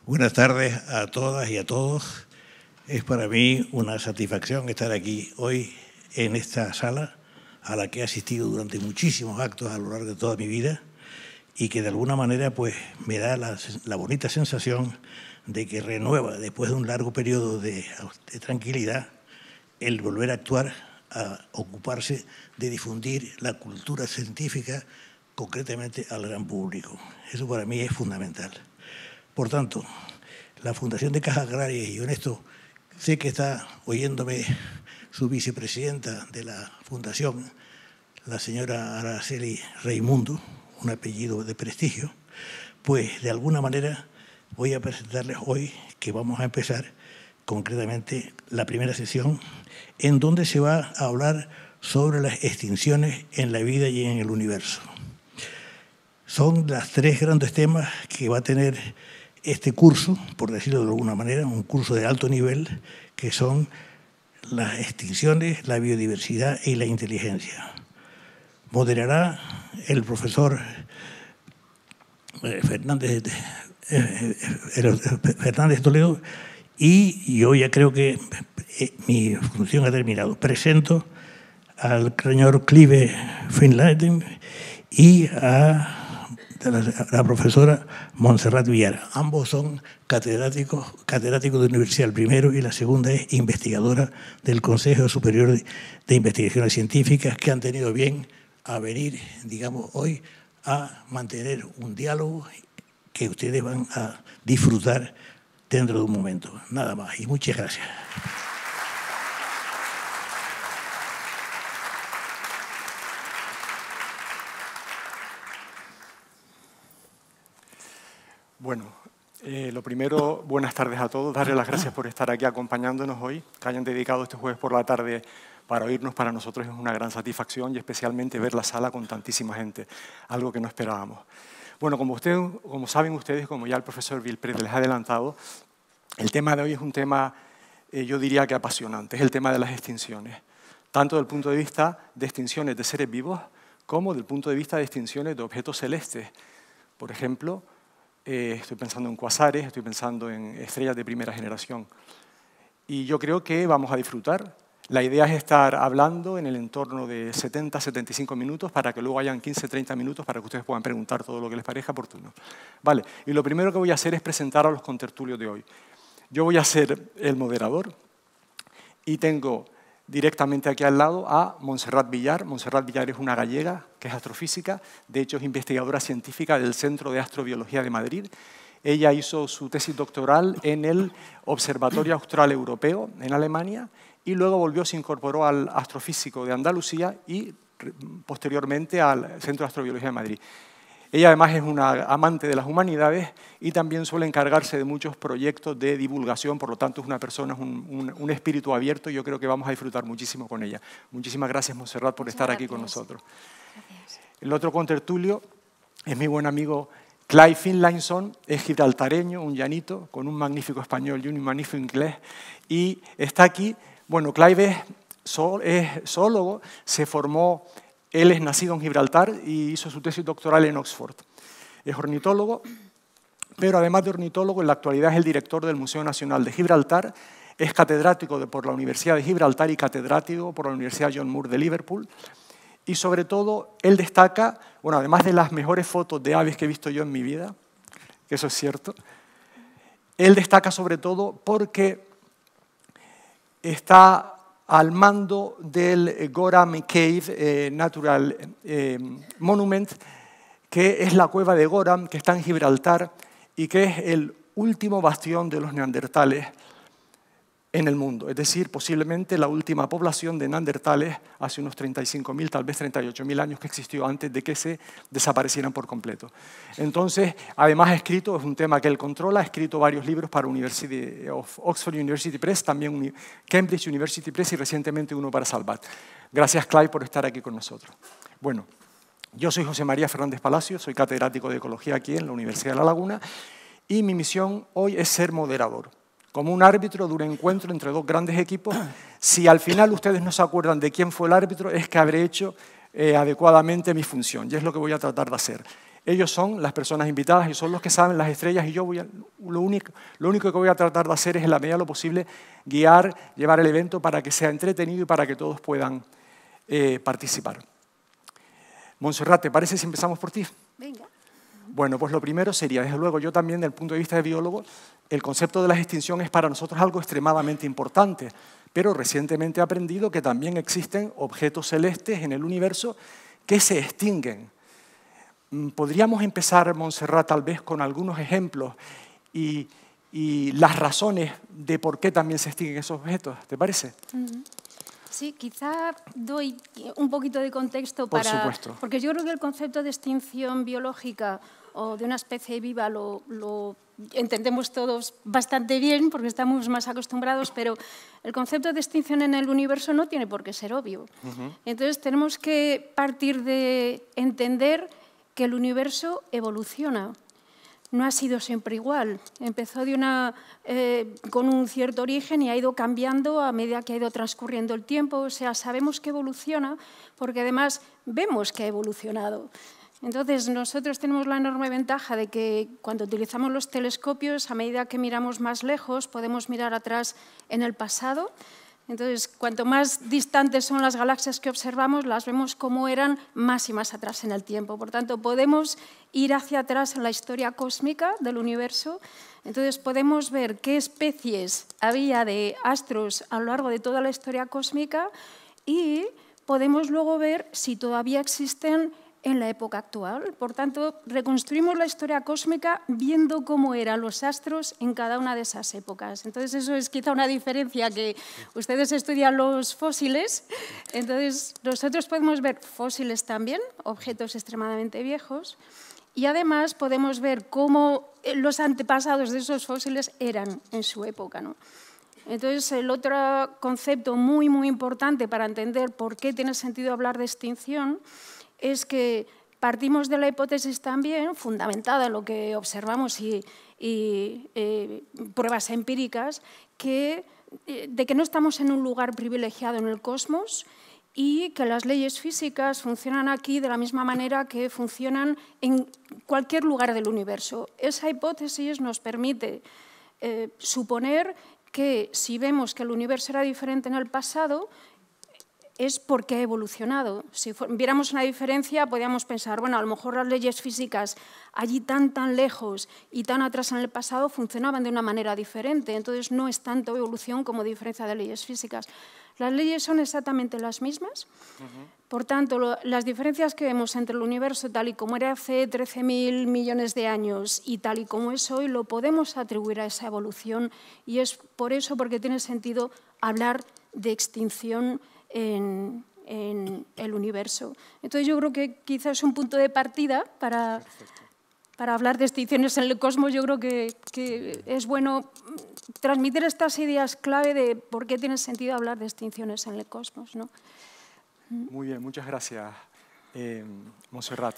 Buenas tardes a todas y a todos. Es para mí una satisfacción estar aquí hoy en esta sala a la que he asistido durante muchísimos actos a lo largo de toda mi vida y que de alguna manera pues, me da la bonita sensación de que renueva, después de un largo periodo de tranquilidad, el volver a actuar, a ocuparse de difundir la cultura científica concretamente al gran público. Eso para mí es fundamental. Por tanto, la Fundación de Cajas Agrarias, y en esto sé que está oyéndome su vicepresidenta de la Fundación, la señora Araceli Raimundo, un apellido de prestigio, pues de alguna manera voy a presentarles hoy que vamos a empezar concretamente la primera sesión en donde se va a hablar sobre las extinciones en la vida y en el universo. Son los tres grandes temas que va a tener este curso, por decirlo de alguna manera, un curso de alto nivel, que son las extinciones, la biodiversidad y la inteligencia. Moderará el profesor Fernández Toledo y yo ya creo que mi función ha terminado. Presento al señor Clive Finlayden y a la profesora Montserrat Villar. Ambos son catedráticos de Universidad, el primero, y la segunda es investigadora del Consejo Superior de Investigaciones Científicas, que han tenido bien a venir, digamos, hoy a mantener un diálogo que ustedes van a disfrutar dentro de un momento. Nada más, y muchas gracias. Bueno, lo primero, buenas tardes a todos. Darles las gracias por estar aquí acompañándonos hoy, que hayan dedicado este jueves por la tarde para oírnos. Para nosotros es una gran satisfacción y especialmente ver la sala con tantísima gente, algo que no esperábamos. Bueno, como saben ustedes, como ya el profesor Vilpredel les ha adelantado, el tema de hoy es un tema, yo diría que apasionante, es el tema de las extinciones, tanto desde el punto de vista de extinciones de seres vivos como desde el punto de vista de extinciones de objetos celestes. Por ejemplo, estoy pensando en cuasares, estoy pensando en estrellas de primera generación. Y yo creo que vamos a disfrutar. La idea es estar hablando en el entorno de 70-75 minutos para que luego hayan 15-30 minutos para que ustedes puedan preguntar todo lo que les parezca oportuno. Vale, y lo primero que voy a hacer es presentar a los contertulios de hoy. Yo voy a ser el moderador y tengo directamente aquí al lado a Montserrat Villar. Montserrat Villar es una gallega que es astrofísica, de hecho es investigadora científica del Centro de Astrobiología de Madrid. Ella hizo su tesis doctoral en el Observatorio Austral Europeo en Alemania y luego se incorporó al Astrofísico de Andalucía y posteriormente al Centro de Astrobiología de Madrid. Ella además es una amante de las humanidades y también suele encargarse de muchos proyectos de divulgación, por lo tanto es una persona, un espíritu abierto y yo creo que vamos a disfrutar muchísimo con ella. Muchísimas gracias, Montserrat, por estar aquí con nosotros. Gracias. El otro contertulio es mi buen amigo Clive Finlayson, es gibraltareño, un llanito, con un magnífico español y un magnífico inglés, y está aquí. Bueno, Clive es zoólogo, se formó. Él es nacido en Gibraltar y hizo su tesis doctoral en Oxford. Es ornitólogo, pero además de ornitólogo, en la actualidad es el director del Museo Nacional de Gibraltar, es catedrático por la Universidad de Gibraltar y catedrático por la Universidad John Moore de Liverpool. Y sobre todo, él destaca, bueno, además de las mejores fotos de aves que he visto yo en mi vida, que eso es cierto, él destaca sobre todo porque está al mando del Gorham Cave Natural Monument, que es la cueva de Gorham, que está en Gibraltar y que es el último bastión de los neandertales en el mundo. Es decir, posiblemente la última población de neandertales hace unos 35.000, tal vez 38.000 años que existió antes de que se desaparecieran por completo. Entonces, además ha escrito, es un tema que él controla, ha escrito varios libros para Oxford University Press, también Cambridge University Press y recientemente uno para Salvat. Gracias, Clive, por estar aquí con nosotros. Bueno, yo soy José María Fernández Palacios, soy catedrático de Ecología aquí en la Universidad de La Laguna y mi misión hoy es ser moderador. Como un árbitro de un encuentro entre dos grandes equipos. Si al final ustedes no se acuerdan de quién fue el árbitro, es que habré hecho adecuadamente mi función, y es lo que voy a tratar de hacer. Ellos son las personas invitadas y son los que saben las estrellas y yo lo único que voy a tratar de hacer es, en la medida de lo posible, guiar, llevar el evento para que sea entretenido y para que todos puedan participar. Montserrat, ¿te parece si empezamos por ti? Venga. Bueno, pues lo primero sería, desde luego, yo también, desde el punto de vista de biólogo, el concepto de la extinción es para nosotros algo extremadamente importante, pero recientemente he aprendido que también existen objetos celestes en el universo que se extinguen. Podríamos empezar, Montserrat, tal vez con algunos ejemplos y las razones de por qué también se extinguen esos objetos, ¿te parece? Sí, quizá doy un poquito de contexto Por supuesto. porque yo creo que el concepto de extinción biológica o de una especie viva lo entendemos todos bastante bien porque estamos más acostumbrados, pero el concepto de extinción en el universo no tiene por qué ser obvio. Entonces tenemos que partir de entender que el universo evoluciona. No ha sido siempre igual. Empezó con un cierto origen y ha ido cambiando a medida que ha ido transcurriendo el tiempo. O sea, sabemos que evoluciona porque además vemos que ha evolucionado. Entonces, nosotros tenemos la enorme ventaja de que cuando utilizamos los telescopios, a medida que miramos más lejos, podemos mirar atrás en el pasado. Entonces, cuanto más distantes son las galaxias que observamos, las vemos como eran más y más atrás en el tiempo. Por tanto, podemos ir hacia atrás en la historia cósmica del universo. Entonces, podemos ver qué especies había de astros a lo largo de toda la historia cósmica y podemos luego ver si todavía existen en la época actual. Por tanto, reconstruimos la historia cósmica viendo cómo eran los astros en cada una de esas épocas. Entonces, eso es quizá una diferencia, que ustedes estudian los fósiles, entonces nosotros podemos ver fósiles también, objetos extremadamente viejos, y además podemos ver cómo los antepasados de esos fósiles eran en su época, ¿no? Entonces, el otro concepto muy, muy importante para entender por qué tiene sentido hablar de extinción es que partimos de la hipótesis también, fundamentada en lo que observamos y pruebas empíricas, de que no estamos en un lugar privilegiado en el cosmos y que las leyes físicas funcionan aquí de la misma manera que funcionan en cualquier lugar del universo. Esa hipótesis nos permite suponer que si vemos que el universo era diferente en el pasado, es porque ha evolucionado. Si viéramos una diferencia, podríamos pensar, bueno, a lo mejor las leyes físicas allí tan lejos y tan atrás en el pasado funcionaban de una manera diferente, entonces no es tanto evolución como diferencia de leyes físicas. Las leyes son exactamente las mismas, por tanto, las diferencias que vemos entre el universo tal y como era hace 13.000 millones de años y tal y como es hoy, lo podemos atribuir a esa evolución y es por eso porque tiene sentido hablar de extinción en el universo. Entonces yo creo que quizás es un punto de partida para hablar de extinciones en el cosmos. Yo creo que es bueno transmitir estas ideas clave de por qué tiene sentido hablar de extinciones en el cosmos, ¿no? Muy bien, muchas gracias, Montserrat.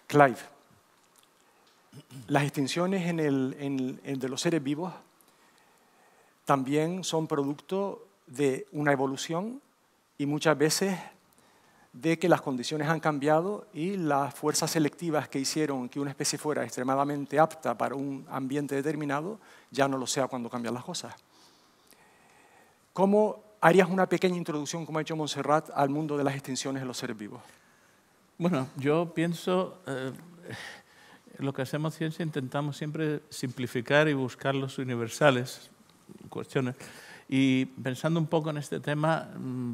Clive, las extinciones de los seres vivos también son producto de una evolución y muchas veces de que las condiciones han cambiado y las fuerzas selectivas que hicieron que una especie fuera extremadamente apta para un ambiente determinado ya no lo sea cuando cambian las cosas. ¿Cómo harías una pequeña introducción, como ha hecho Montserrat, al mundo de las extinciones de los seres vivos? Bueno, yo pienso, lo que hacemos ciencia intentamos siempre simplificar y buscar los universales, cuestiones. Y pensando un poco en este tema,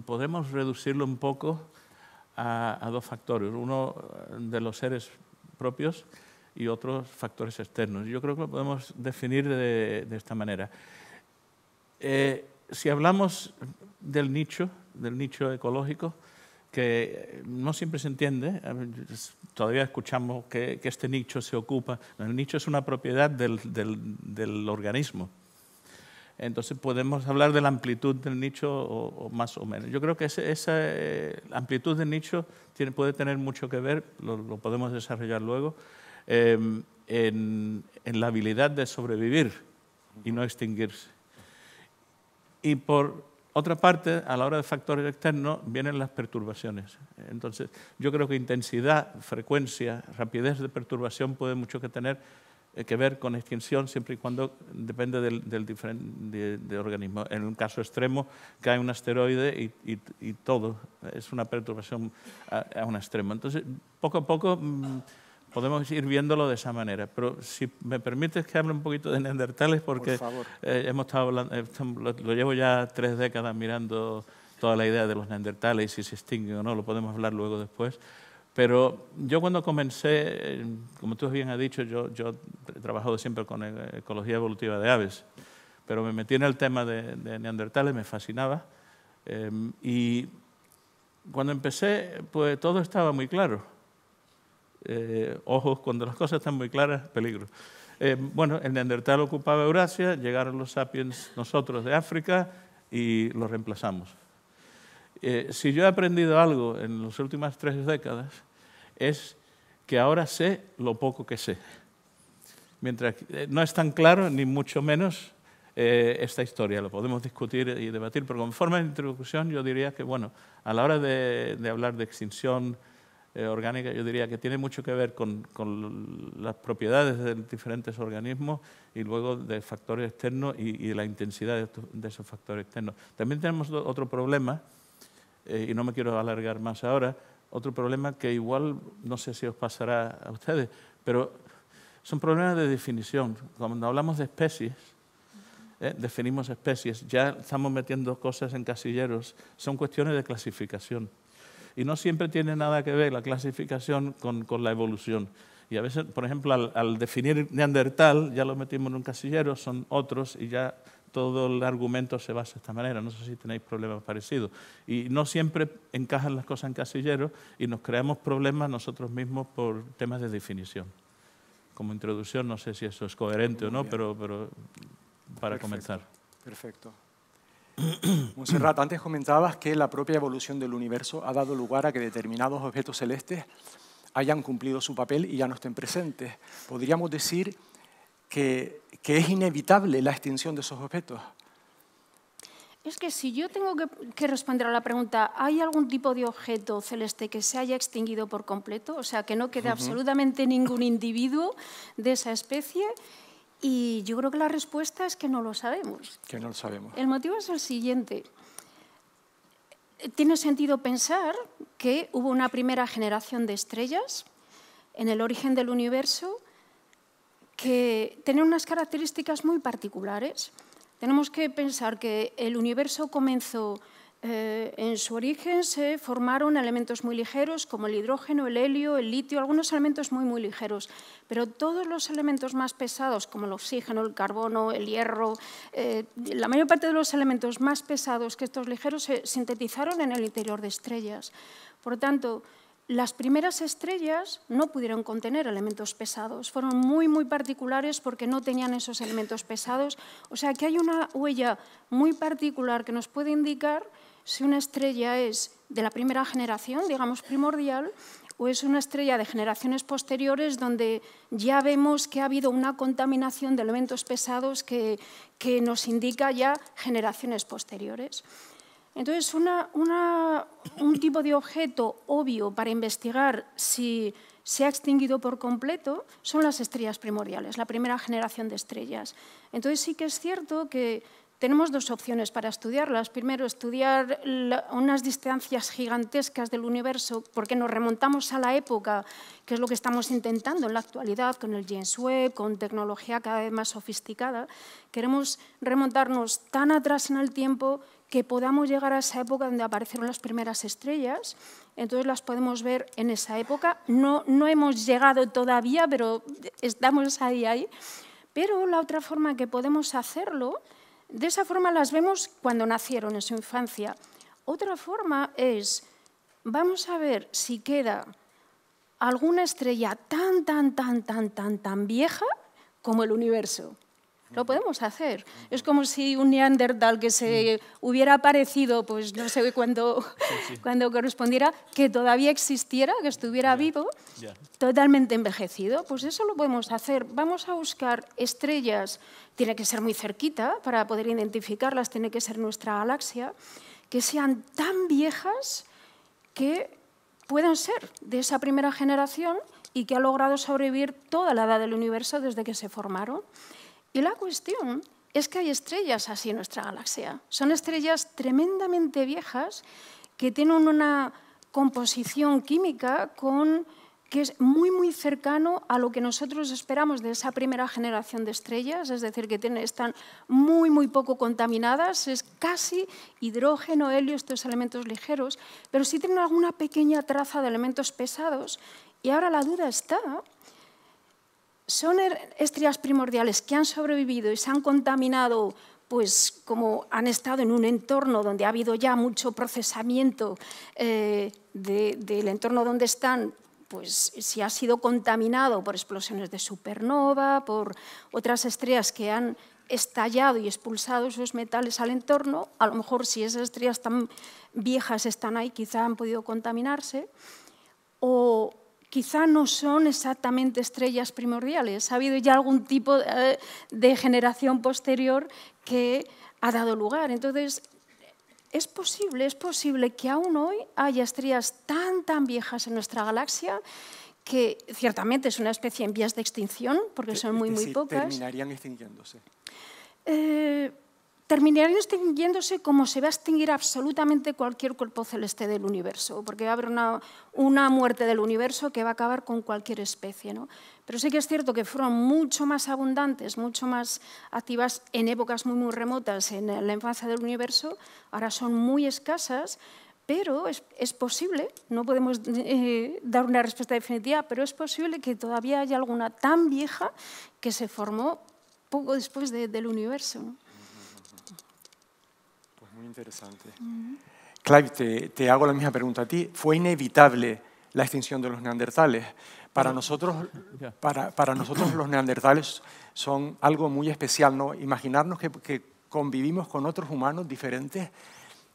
podemos reducirlo un poco a dos factores. Uno de los seres propios y otros factores externos. Yo creo que lo podemos definir de esta manera. Si hablamos del nicho ecológico, que no siempre se entiende, todavía escuchamos que este nicho se ocupa. El nicho es una propiedad del organismo. Entonces podemos hablar de la amplitud del nicho o más o menos. Yo creo que esa amplitud del nicho puede tener mucho que ver, lo podemos desarrollar luego, en la habilidad de sobrevivir y no extinguirse. Y por Otra parte, a la hora de factores externos, vienen las perturbaciones. Entonces, yo creo que intensidad, frecuencia, rapidez de perturbación puede mucho que ver con extinción, siempre y cuando depende del organismo. En un caso extremo, cae un asteroide y todo es una perturbación a un extremo. Entonces, poco a poco podemos ir viéndolo de esa manera. Pero si me permites que hable un poquito de neandertales, porque hemos estado hablando, lo llevo ya 3 décadas mirando toda la idea de los neandertales y si se extinguen o no, lo podemos hablar luego después. Pero yo cuando comencé, como tú bien has dicho, yo he trabajado siempre con ecología evolutiva de aves, pero me metí en el tema de neandertales, me fascinaba. Y cuando empecé, pues todo estaba muy claro. Ojo, cuando las cosas están muy claras, peligro. Bueno, el neandertal ocupaba Eurasia, llegaron los sapiens, nosotros de África, y los reemplazamos. Si yo he aprendido algo en las últimas 3 décadas, es que ahora sé lo poco que sé. Mientras no es tan claro, ni mucho menos, esta historia. Lo podemos discutir y debatir, pero como forma de introducción yo diría que, bueno, a la hora de hablar de extinción orgánica, yo diría que tiene mucho que ver con las propiedades de diferentes organismos y luego de factores externos y la intensidad de esos factores externos. También tenemos otro problema, y no me quiero alargar más ahora, otro problema que igual no sé si os pasará a ustedes, pero son problemas de definición. Cuando hablamos de especies, definimos especies, ya estamos metiendo cosas en casilleros, son cuestiones de clasificación. Y no siempre tiene nada que ver la clasificación con la evolución. Y a veces, por ejemplo, al definir neandertal, ya lo metimos en un casillero, son otros y ya todo el argumento se basa de esta manera. No sé si tenéis problemas parecidos. Y no siempre encajan las cosas en casilleros y nos creamos problemas nosotros mismos por temas de definición. Como introducción, no sé si eso es coherente o no, pero para comenzar. Perfecto. Montserrat, antes comentabas que la propia evolución del universo ha dado lugar a que determinados objetos celestes hayan cumplido su papel y ya no estén presentes. ¿Podríamos decir que es inevitable la extinción de esos objetos? Es que si yo tengo que responder a la pregunta, ¿hay algún tipo de objeto celeste que se haya extinguido por completo? O sea, que no quede absolutamente ningún individuo de esa especie. Y yo creo que la respuesta es que no lo sabemos. Que no lo sabemos. El motivo es el siguiente. Tiene sentido pensar que hubo una primera generación de estrellas en el origen del universo que tenían unas características muy particulares. Tenemos que pensar que el universo comenzó, en su origen se formaron elementos muy ligeros como el hidrógeno, el helio, el litio, algunos elementos muy ligeros, pero todos los elementos más pesados como el oxígeno, el carbono, el hierro, la mayor parte de los elementos más pesados que estos ligeros se sintetizaron en el interior de estrellas. Por lo tanto, las primeras estrellas no pudieron contener elementos pesados, fueron muy particulares porque no tenían esos elementos pesados, o sea que hay una huella muy particular que nos puede indicar si una estrella es de la primera generación, digamos primordial, o es una estrella de generaciones posteriores donde ya vemos que ha habido una contaminación de elementos pesados que nos indica ya generaciones posteriores. Entonces, un tipo de objeto obvio para investigar si se ha extinguido por completo son las estrellas primordiales, la primera generación de estrellas. Entonces, sí que es cierto que tenemos 2 opciones para estudiarlas. Primero, estudiar unas distancias gigantescas del universo, porque nos remontamos a la época, que es lo que estamos intentando en la actualidad con el James Webb, con tecnología cada vez más sofisticada. Queremos remontarnos tan atrás en el tiempo que podamos llegar a esa época donde aparecieron las primeras estrellas. Entonces las podemos ver en esa época. No hemos llegado todavía, pero estamos ahí. Pero la otra forma que podemos hacerlo, de esa forma las vemos cuando nacieron, en su infancia. Otra forma es, vamos a ver si queda alguna estrella tan vieja como el universo. Lo podemos hacer. Es como si un neandertal que se hubiera aparecido, pues no sé cuándo correspondiera, que todavía existiera, que estuviera vivo, totalmente envejecido. Pues eso lo podemos hacer. Vamos a buscar estrellas, tiene que ser muy cerquita para poder identificarlas, tiene que ser nuestra galaxia, que sean tan viejas que puedan ser de esa primera generación y que ha logrado sobrevivir toda la edad del universo desde que se formaron. Y la cuestión es que hay estrellas así en nuestra galaxia. Son estrellas tremendamente viejas que tienen una composición química que es muy, muy cercano a lo que nosotros esperamos de esa primera generación de estrellas, es decir, que están muy, muy poco contaminadas, es casi hidrógeno, helio, estos elementos ligeros, pero sí tienen alguna pequeña traza de elementos pesados. Y ahora la duda está, ¿son estrellas primordiales que han sobrevivido y se han contaminado, pues como han estado en un entorno donde ha habido ya mucho procesamiento del entorno donde están, pues si ha sido contaminado por explosiones de supernova, por otras estrellas que han estallado y expulsado esos metales al entorno, a lo mejor si esas estrellas tan viejas están ahí, quizá han podido contaminarse, o quizá no son exactamente estrellas primordiales. Ha habido ya algún tipo de generación posterior que ha dado lugar. Entonces, es posible que aún hoy haya estrellas tan viejas en nuestra galaxia que ciertamente es una especie en vías de extinción, porque son muy pocas. ¿Terminarían extinguiéndose? Terminarían extinguiéndose como se va a extinguir absolutamente cualquier cuerpo celeste del universo, porque va a haber una muerte del universo que va a acabar con cualquier especie, ¿no? Pero sí que es cierto que fueron mucho más abundantes, mucho más activas en épocas muy remotas en la infancia del universo, ahora son muy escasas, pero es posible, no podemos dar una respuesta definitiva, pero es posible que todavía haya alguna tan vieja que se formó poco después del universo, ¿no? Muy interesante. Clive, te hago la misma pregunta a ti. ¿Fue inevitable la extinción de los neandertales? Para nosotros los neandertales son algo muy especial, ¿no? Imaginarnos que convivimos con otros humanos diferentes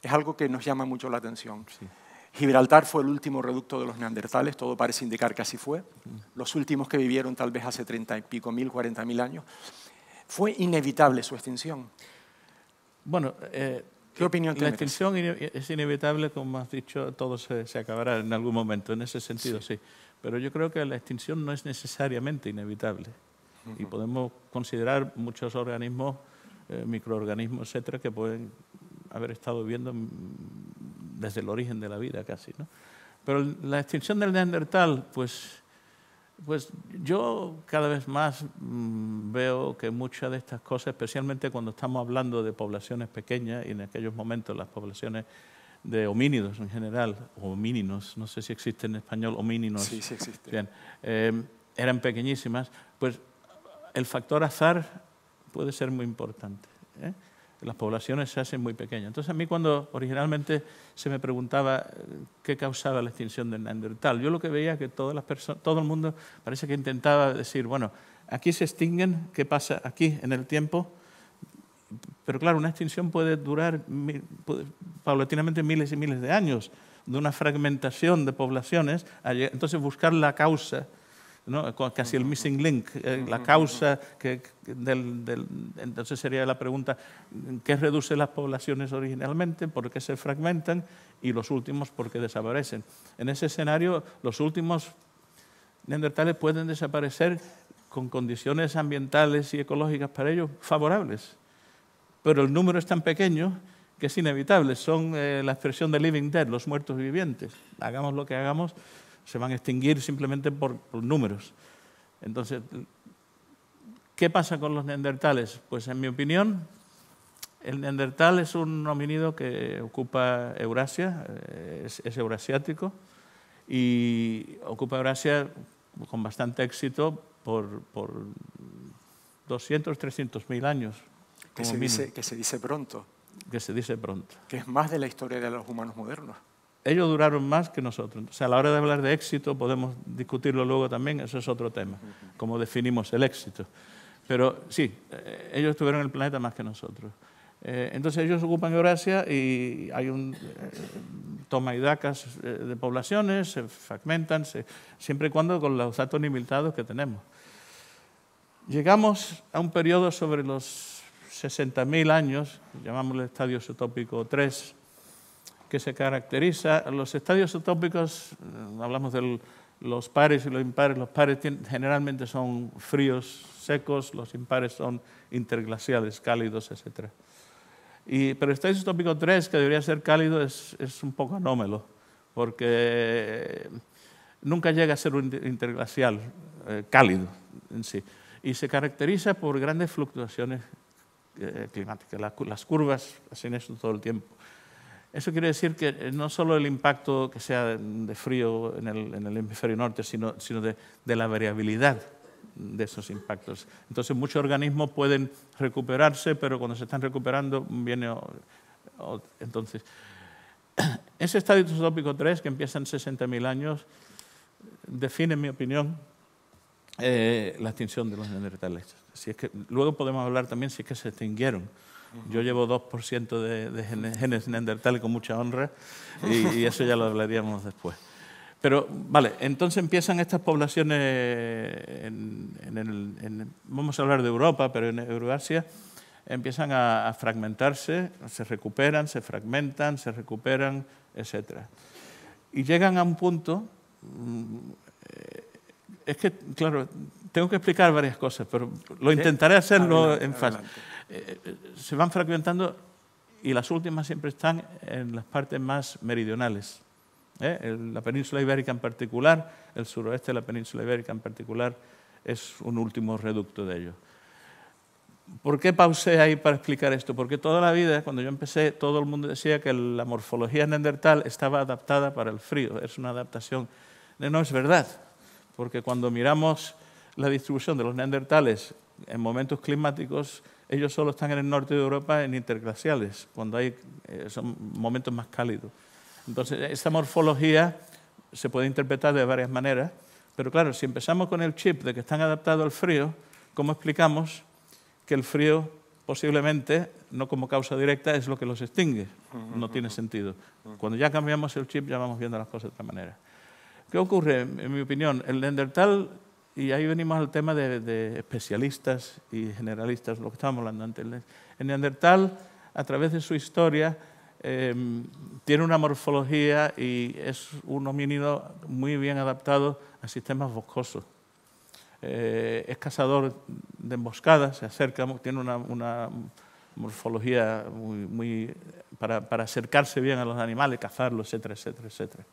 es algo que nos llama mucho la atención. Sí. Gibraltar fue el último reducto de los neandertales, todo parece indicar que así fue. Los últimos que vivieron tal vez hace 30 y pico mil, 40.000 años. ¿Fue inevitable su extinción? Bueno, ¿qué opinión tienes? La extinción es inevitable, como has dicho, todo se acabará en algún momento, en ese sentido sí. Pero yo creo que la extinción no es necesariamente inevitable. Y podemos considerar muchos organismos, microorganismos, etcétera, que pueden haber estado viviendo desde el origen de la vida casi, ¿no? Pero la extinción del neandertal, pues yo cada vez más veo que muchas de estas cosas, especialmente cuando estamos hablando de poblaciones pequeñas, y en aquellos momentos las poblaciones de homínidos en general, o homíninos, no sé si existe en español, homíninos. Sí, sí existe. Bien, eran pequeñísimas, pues el factor azar puede ser muy importante, ¿eh? Las poblaciones se hacen muy pequeñas. Entonces, a mí cuando originalmente se me preguntaba qué causaba la extinción del neandertal, yo lo que veía que todo el mundo parece que intentaba decir, bueno, aquí se extinguen, ¿qué pasa aquí en el tiempo? Pero claro, una extinción puede durar paulatinamente miles y miles de años, de una fragmentación de poblaciones, entonces buscar la causa, ¿no? Casi el missing link, la causa entonces sería la pregunta, ¿qué reduce las poblaciones originalmente? ¿Por qué se fragmentan? Y los últimos, ¿por qué desaparecen? En ese escenario, los últimos neandertales pueden desaparecer con condiciones ambientales y ecológicas para ellos favorables, pero el número es tan pequeño que es inevitable. Son la expresión de living dead, los muertos vivientes. Hagamos lo que hagamos, se van a extinguir simplemente por números. Entonces, ¿qué pasa con los neandertales? Pues en mi opinión, el neandertal es un homínido que ocupa Eurasia, es eurasiático, y ocupa Eurasia con bastante éxito por 200, 300.000 años. Que se dice pronto. Que se dice pronto. Que es más de la historia de los humanos modernos. Ellos duraron más que nosotros. O sea, a la hora de hablar de éxito, podemos discutirlo luego también, eso es otro tema, cómo definimos el éxito. Pero sí, ellos estuvieron en el planeta más que nosotros. Entonces ellos ocupan Eurasia y hay un toma y dacas de poblaciones, se fragmentan, siempre y cuando con los datos limitados que tenemos. Llegamos a un periodo sobre los 60.000 años, llamámosle estadio isotópico 3, que se caracteriza. Los estadios isotópicos, hablamos de los pares y los impares. Los pares generalmente son fríos, secos, los impares son interglaciales, cálidos, etc. Pero el estadio isotópico 3, que debería ser cálido, es un poco anómalo, porque nunca llega a ser un interglacial cálido en sí. Y se caracteriza por grandes fluctuaciones climáticas. Las curvas hacen eso todo el tiempo. Eso quiere decir que no solo el impacto que sea de frío en el hemisferio norte, sino de la variabilidad de esos impactos. Entonces, muchos organismos pueden recuperarse, pero cuando se están recuperando viene... Entonces, ese estadio isotópico 3, que empieza en 60.000 años, define, en mi opinión, la extinción de los neandertales. Si es que, luego podemos hablar también si es que se extinguieron. Yo llevo 2% de genes neandertales con mucha honra y eso ya lo hablaríamos después. Pero, vale, entonces empiezan estas poblaciones, vamos a hablar de Europa, pero en Eurasia, empiezan a fragmentarse, se recuperan, se fragmentan, se recuperan, etc. Y llegan a un punto, es que, claro, tengo que explicar varias cosas, pero lo intentaré hacerlo en fase. Se van fragmentando y las últimas siempre están en las partes más meridionales. La península ibérica en particular, el suroeste de la península ibérica en particular, es un último reducto de ello. ¿Por qué pausé ahí para explicar esto? Porque toda la vida, cuando yo empecé, todo el mundo decía que la morfología neandertal estaba adaptada para el frío, es una adaptación. No es verdad, porque cuando miramos la distribución de los neandertales en momentos climáticos, ellos solo están en el norte de Europa en interglaciales, cuando son momentos más cálidos. Entonces, esta morfología se puede interpretar de varias maneras, pero claro, si empezamos con el chip de que están adaptados al frío, ¿cómo explicamos que el frío posiblemente, no como causa directa, es lo que los extingue? No tiene sentido. Cuando ya cambiamos el chip, ya vamos viendo las cosas de otra manera. ¿Qué ocurre? En mi opinión, el neandertal, y ahí venimos al tema de especialistas y generalistas, lo que estábamos hablando antes. El neandertal, a través de su historia, tiene una morfología y es un homínido muy bien adaptado a sistemas boscosos. Es cazador de emboscadas, se acerca, tiene una morfología muy para acercarse bien a los animales, cazarlos, etcétera, etcétera, etcétera.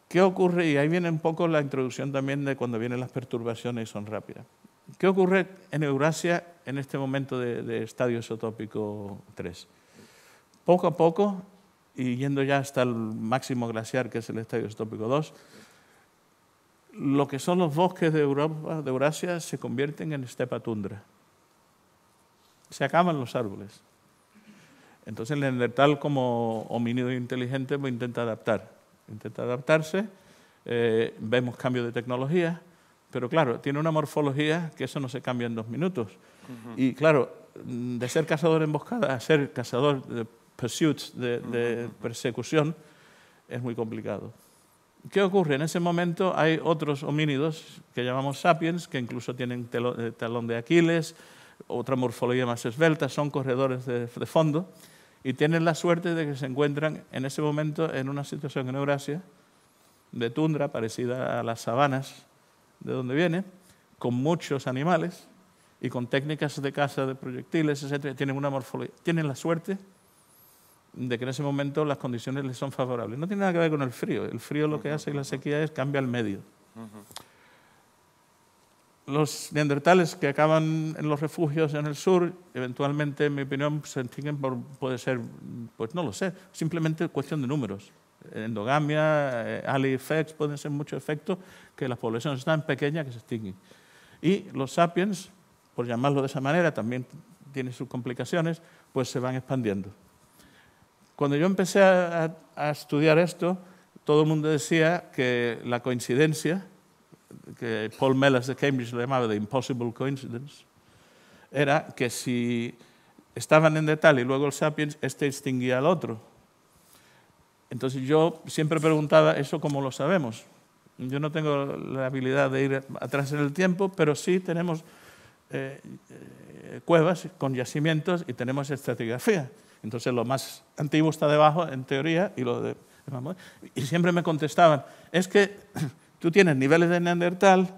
¿Qué ocurre? Y ahí viene un poco la introducción también de cuando vienen las perturbaciones y son rápidas. ¿Qué ocurre en Eurasia en este momento de estadio isotópico 3? Poco a poco, y yendo ya hasta el máximo glaciar, que es el estadio isotópico 2, lo que son los bosques de Europa, de Eurasia, se convierten en estepa tundra. Se acaban los árboles. Entonces el neandertal, como homínido inteligente, pues intenta adaptarse, vemos cambios de tecnología, pero claro, tiene una morfología que eso no se cambia en 2 minutos. Y claro, de ser cazador de emboscada a ser cazador de pursuits, de persecución, es muy complicado. ¿Qué ocurre? En ese momento hay otros homínidos que llamamos sapiens, que incluso tienen talón de Aquiles, otra morfología más esbelta, son corredores de fondo, y tienen la suerte de que se encuentran en ese momento en una situación en Eurasia de tundra parecida a las sabanas de donde viene, con muchos animales y con técnicas de caza de proyectiles, etc. Tienen una morfología, tienen la suerte de que en ese momento las condiciones les son favorables. No tiene nada que ver con el frío. El frío lo que hace y la sequía es cambia el medio. Los neandertales que acaban en los refugios en el sur, eventualmente, en mi opinión, se extinguen puede ser, pues no lo sé, simplemente cuestión de números. Endogamia, early effects, pueden ser muchos efectos que las poblaciones están pequeñas que se extinguen. Y los sapiens, por llamarlo de esa manera, también tiene sus complicaciones, pues se van expandiendo. Cuando yo empecé a estudiar esto, todo el mundo decía que la coincidencia que Paul Melas de Cambridge lo llamaba The Impossible Coincidence, era que si estaba Neandertal y luego el Sapiens, este extinguía al otro. Entonces yo siempre preguntaba, ¿eso cómo lo sabemos? Yo no tengo la habilidad de ir atrás en el tiempo, pero sí tenemos cuevas con yacimientos y tenemos estratigrafía. Entonces lo más antiguo está debajo, en teoría, y siempre me contestaban, es que tú tienes niveles de Neandertal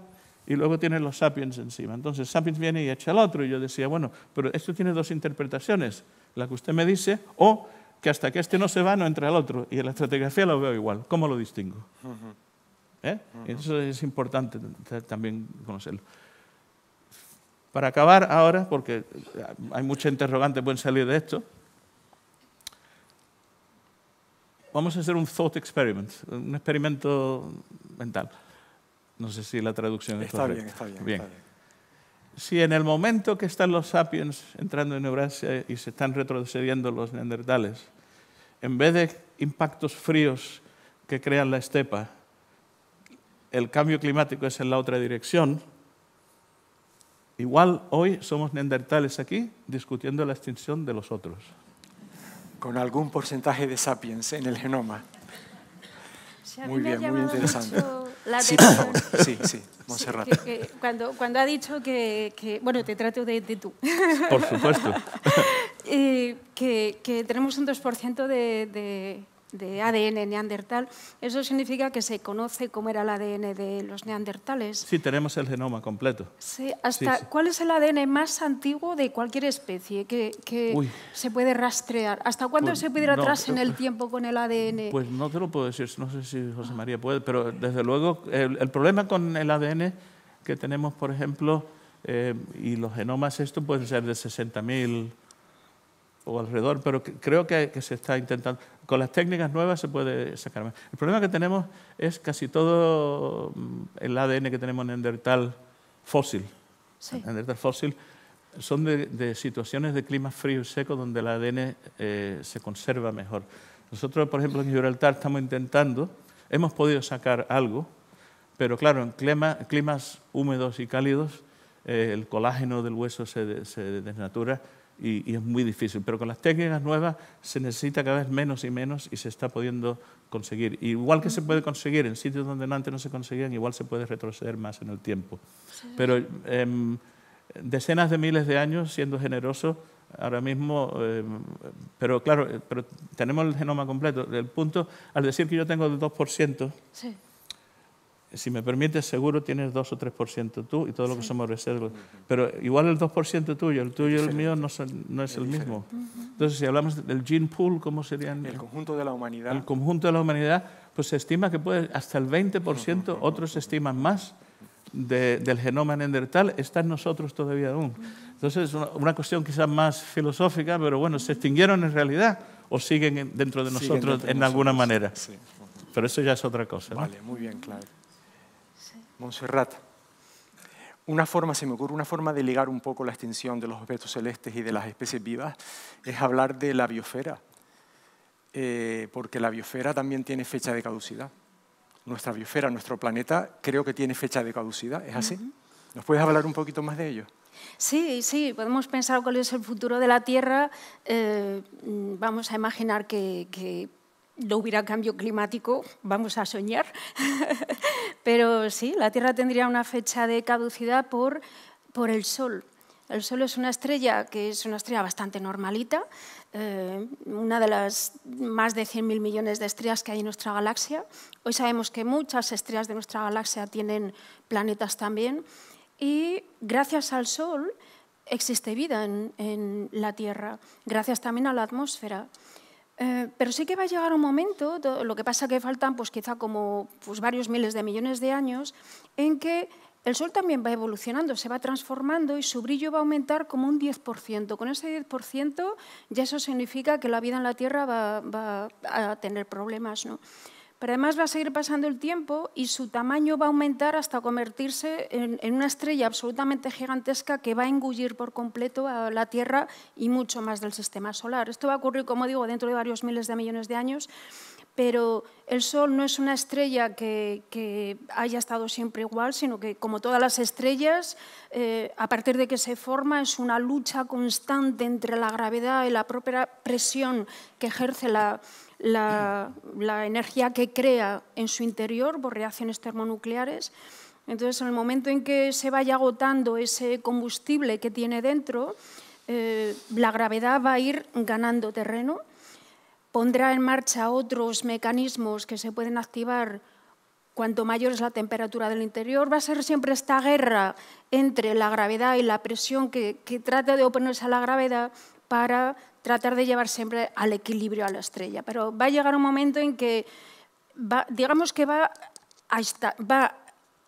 y luego tienes los Sapiens encima. Entonces Sapiens viene y echa al otro, y yo decía, bueno, pero esto tiene dos interpretaciones, la que usted me dice, o que hasta que este no se va, no entra el otro, y en la estratigrafía lo veo igual. ¿Cómo lo distingo? Eso es importante también conocerlo. Para acabar ahora, porque hay mucha interrogante, pueden salir de esto, vamos a hacer un thought experiment, un experimento mental. No sé si la traducción es correcta. Está bien. Si en el momento que están los sapiens entrando en Eurasia y se están retrocediendo los neandertales, en vez de impactos fríos que crean la estepa, el cambio climático es en la otra dirección, igual hoy somos neandertales aquí discutiendo la extinción de los otros. Con algún porcentaje de sapiens en el genoma. Sí, muy bien, muy interesante. La sí, por favor. Sí, Montserrat. Cuando ha dicho que bueno, te trato de tú. Por supuesto. que tenemos un 2% de ADN neandertal, eso significa que se conoce cómo era el ADN de los neandertales. Sí, tenemos el genoma completo. Sí, sí. ¿Cuál es el ADN más antiguo de cualquier especie que se puede rastrear? ¿Hasta cuándo se puede ir atrás en el tiempo con el ADN? Pues no te lo puedo decir, no sé si José María puede, pero desde luego el problema con el ADN que tenemos, por ejemplo, y los genomas, esto pueden ser de 60.000 o alrededor, pero creo que se está intentando. Con las técnicas nuevas se puede sacar más. El problema que tenemos es casi todo el ADN que tenemos neandertal fósil. Sí. Neandertal fósil son de situaciones de clima frío y seco donde el ADN se conserva mejor. Nosotros, por ejemplo, en Gibraltar estamos intentando, hemos podido sacar algo, pero claro, en climas húmedos y cálidos el colágeno del hueso se desnatura y es muy difícil. Pero con las técnicas nuevas se necesita cada vez menos y menos y se está pudiendo conseguir. Igual que se puede conseguir en sitios donde antes no se conseguían, igual se puede retroceder más en el tiempo. Sí. Pero decenas de miles de años, siendo generoso, ahora mismo, pero claro, pero tenemos el genoma completo. El punto, al decir que yo tengo el 2%, sí. Si me permites, seguro tienes 2 o 3% tú y todo lo que somos reservas. Pero igual el 2% tuyo, el tuyo y el mío no es el mismo. Entonces, si hablamos del gene pool, ¿cómo serían? El conjunto de la humanidad. El conjunto de la humanidad, pues se estima que puede hasta el 20%, otros estiman más, del genoma neandertal está en nosotros todavía aún. Entonces, es una cuestión quizás más filosófica, pero bueno, ¿se extinguieron en realidad o siguen dentro de nosotros en alguna manera? Sí. Pero eso ya es otra cosa, ¿no? Vale, muy bien, claro. Montserrat, se me ocurre una forma de ligar un poco la extinción de los objetos celestes y de las especies vivas es hablar de la biosfera, porque la biosfera también tiene fecha de caducidad. Nuestra biosfera, nuestro planeta, creo que tiene fecha de caducidad, ¿es así? ¿Nos puedes hablar un poquito más de ello? Sí, podemos pensar cuál es el futuro de la Tierra. Vamos a imaginar que no hubiera cambio climático, vamos a soñar, pero sí, la Tierra tendría una fecha de caducidad por el Sol. El Sol es una estrella que es una estrella bastante normalita, una de las más de 100.000 millones de estrellas que hay en nuestra galaxia. Hoy sabemos que muchas estrellas de nuestra galaxia tienen planetas también y gracias al Sol existe vida en la Tierra, gracias también a la atmósfera. Pero sí que va a llegar un momento, lo que pasa que faltan pues, quizá como varios miles de millones de años, en que el Sol también va evolucionando, se va transformando y su brillo va a aumentar como un 10%. Con ese 10% ya eso significa que la vida en la Tierra va a tener problemas, ¿no? Pero además va a seguir pasando el tiempo y su tamaño va a aumentar hasta convertirse en una estrella absolutamente gigantesca que va a engullir por completo a la Tierra y mucho más del sistema solar. Esto va a ocurrir, como digo, dentro de varios miles de millones de años, pero el Sol no es una estrella que haya estado siempre igual, sino que, como todas las estrellas, a partir de que se forma, es una lucha constante entre la gravedad y la propia presión que ejerce la energía que crea en su interior por reacciones termonucleares. Entonces, en el momento en que se vaya agotando ese combustible que tiene dentro, la gravedad va a ir ganando terreno, pondrá en marcha otros mecanismos que se pueden activar cuanto mayor es la temperatura del interior. Va a ser siempre esta guerra entre la gravedad y la presión que trata de oponerse a la gravedad para tratar de llevar siempre al equilibrio a la estrella. Pero va a llegar un momento en que, digamos que va a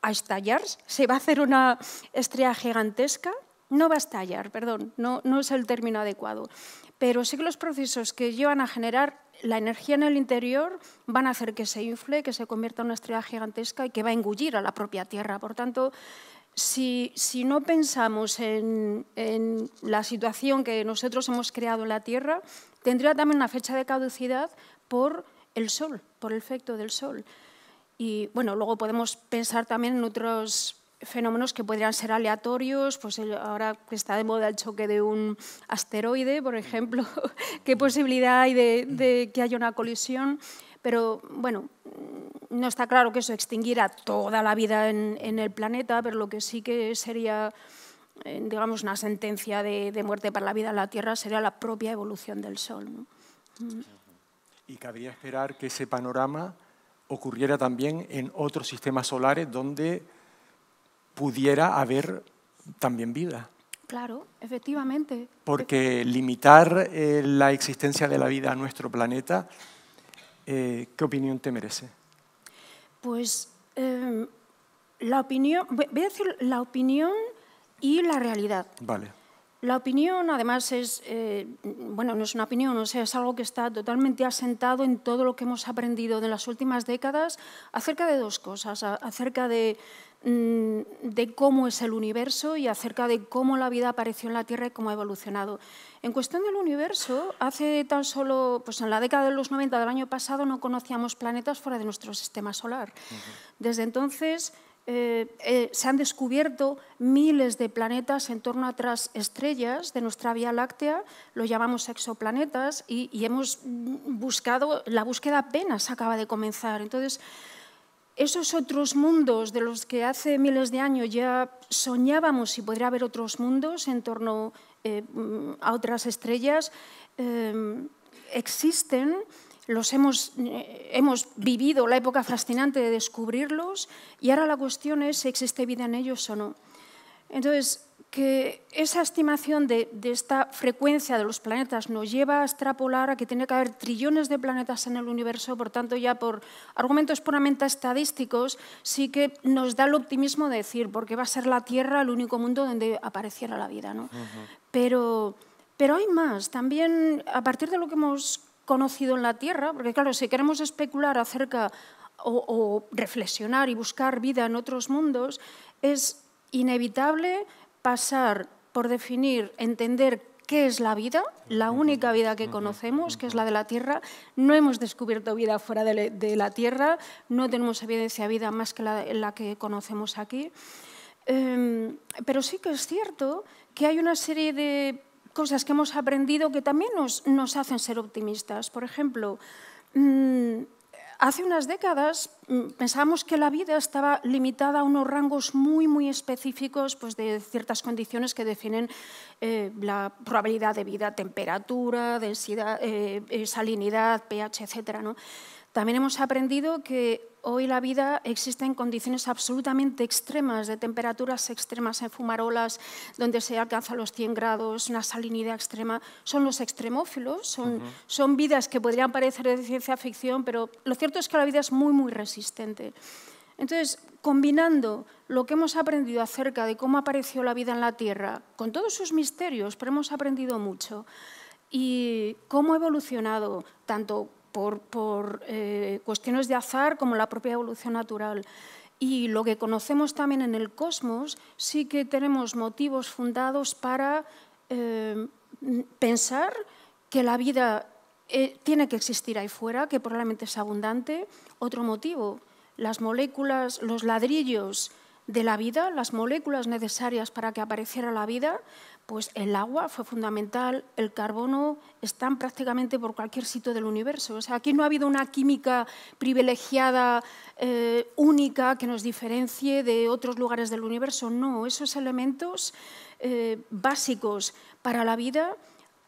estallar, se va a hacer una estrella gigantesca. No va a estallar, perdón, no es el término adecuado. Pero sí que los procesos que llevan a generar la energía en el interior van a hacer que se infle, que se convierta en una estrella gigantesca y que va a engullir a la propia Tierra. Por tanto, si no pensamos en la situación que nosotros hemos creado en la Tierra, tendría también una fecha de caducidad por el Sol, por el efecto del Sol. Y bueno, luego podemos pensar también en otros fenómenos que podrían ser aleatorios, pues ahora que está de moda el choque de un asteroide, por ejemplo, qué posibilidad hay de que haya una colisión, pero bueno, no está claro que eso extinguirá toda la vida en el planeta, pero lo que sí que sería, digamos, una sentencia de muerte para la vida en la Tierra sería la propia evolución del Sol, ¿no? Y cabría esperar que ese panorama ocurriera también en otros sistemas solares donde pudiera haber también vida. Claro, efectivamente. Porque limitar la existencia de la vida a nuestro planeta, ¿qué opinión te merece? Pues la opinión, voy a decir la opinión y la realidad. Vale. La opinión, además, bueno, no es una opinión, o sea, es algo que está totalmente asentado en todo lo que hemos aprendido en las últimas décadas acerca de dos cosas, acerca de cómo es el universo y acerca de cómo la vida apareció en la Tierra y cómo ha evolucionado. En cuestión del universo, hace tan solo, pues en la década de los 90 del año pasado, no conocíamos planetas fuera de nuestro sistema solar. Desde entonces se han descubierto miles de planetas en torno a otras estrellas de nuestra Vía Láctea, lo llamamos exoplanetas, y hemos buscado, la búsqueda apenas acaba de comenzar. Entonces, esos otros mundos de los que hace miles de años ya soñábamos si podría haber otros mundos en torno a otras estrellas, existen. Hemos vivido la época fascinante de descubrirlos y ahora la cuestión es si existe vida en ellos o no. Entonces, que esa estimación de esta frecuencia de los planetas nos lleva a extrapolar a que tiene que haber trillones de planetas en el universo, por tanto, ya por argumentos puramente estadísticos, sí que nos da el optimismo de decir, porque va a ser la Tierra el único mundo donde apareciera la vida, ¿no? Pero hay más. También, a partir de lo que hemos conocido en la Tierra, porque claro, si queremos especular acerca o reflexionar y buscar vida en otros mundos, es inevitable pasar por definir, entender qué es la vida, la única vida que conocemos, que es la de la Tierra. No hemos descubierto vida fuera de la Tierra, no tenemos evidencia de vida más que la que conocemos aquí. Pero sí que es cierto que hay una serie de cosas que hemos aprendido que también nos hacen ser optimistas. Por ejemplo, hace unas décadas pensábamos que la vida estaba limitada a unos rangos muy, muy específicos, pues, de ciertas condiciones que definen la probabilidad de vida, temperatura, densidad, salinidad, pH, etcétera, ¿no? También hemos aprendido que hoy la vida existe en condiciones absolutamente extremas, de temperaturas extremas en fumarolas, donde se alcanza los 100 grados, una salinidad extrema. Son los extremófilos, son vidas que podrían parecer de ciencia ficción, pero lo cierto es que la vida es muy, muy resistente. Entonces, combinando lo que hemos aprendido acerca de cómo apareció la vida en la Tierra, con todos sus misterios, pero hemos aprendido mucho, y cómo ha evolucionado tanto por cuestiones de azar como la propia evolución natural. Y lo que conocemos también en el cosmos, sí que tenemos motivos fundados para pensar que la vida tiene que existir ahí fuera, que probablemente es abundante. Otro motivo, las moléculas, los ladrillos de la vida, las moléculas necesarias para que apareciera la vida, pues el agua fue fundamental, el carbono, están prácticamente por cualquier sitio del universo. O sea, aquí no ha habido una química privilegiada, única, que nos diferencie de otros lugares del universo. No, esos elementos básicos para la vida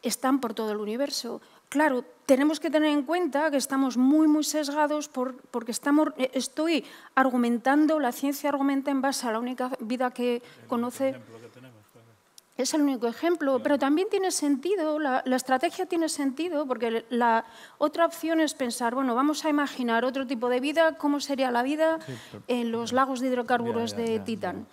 están por todo el universo. Claro, tenemos que tener en cuenta que estamos muy, muy sesgados porque estoy argumentando, la ciencia argumenta en base a la única vida que conoce. Es el único ejemplo, pero también tiene sentido, la estrategia tiene sentido, porque la otra opción es pensar, bueno, vamos a imaginar otro tipo de vida, ¿cómo sería la vida en los lagos de hidrocarburos de Titán?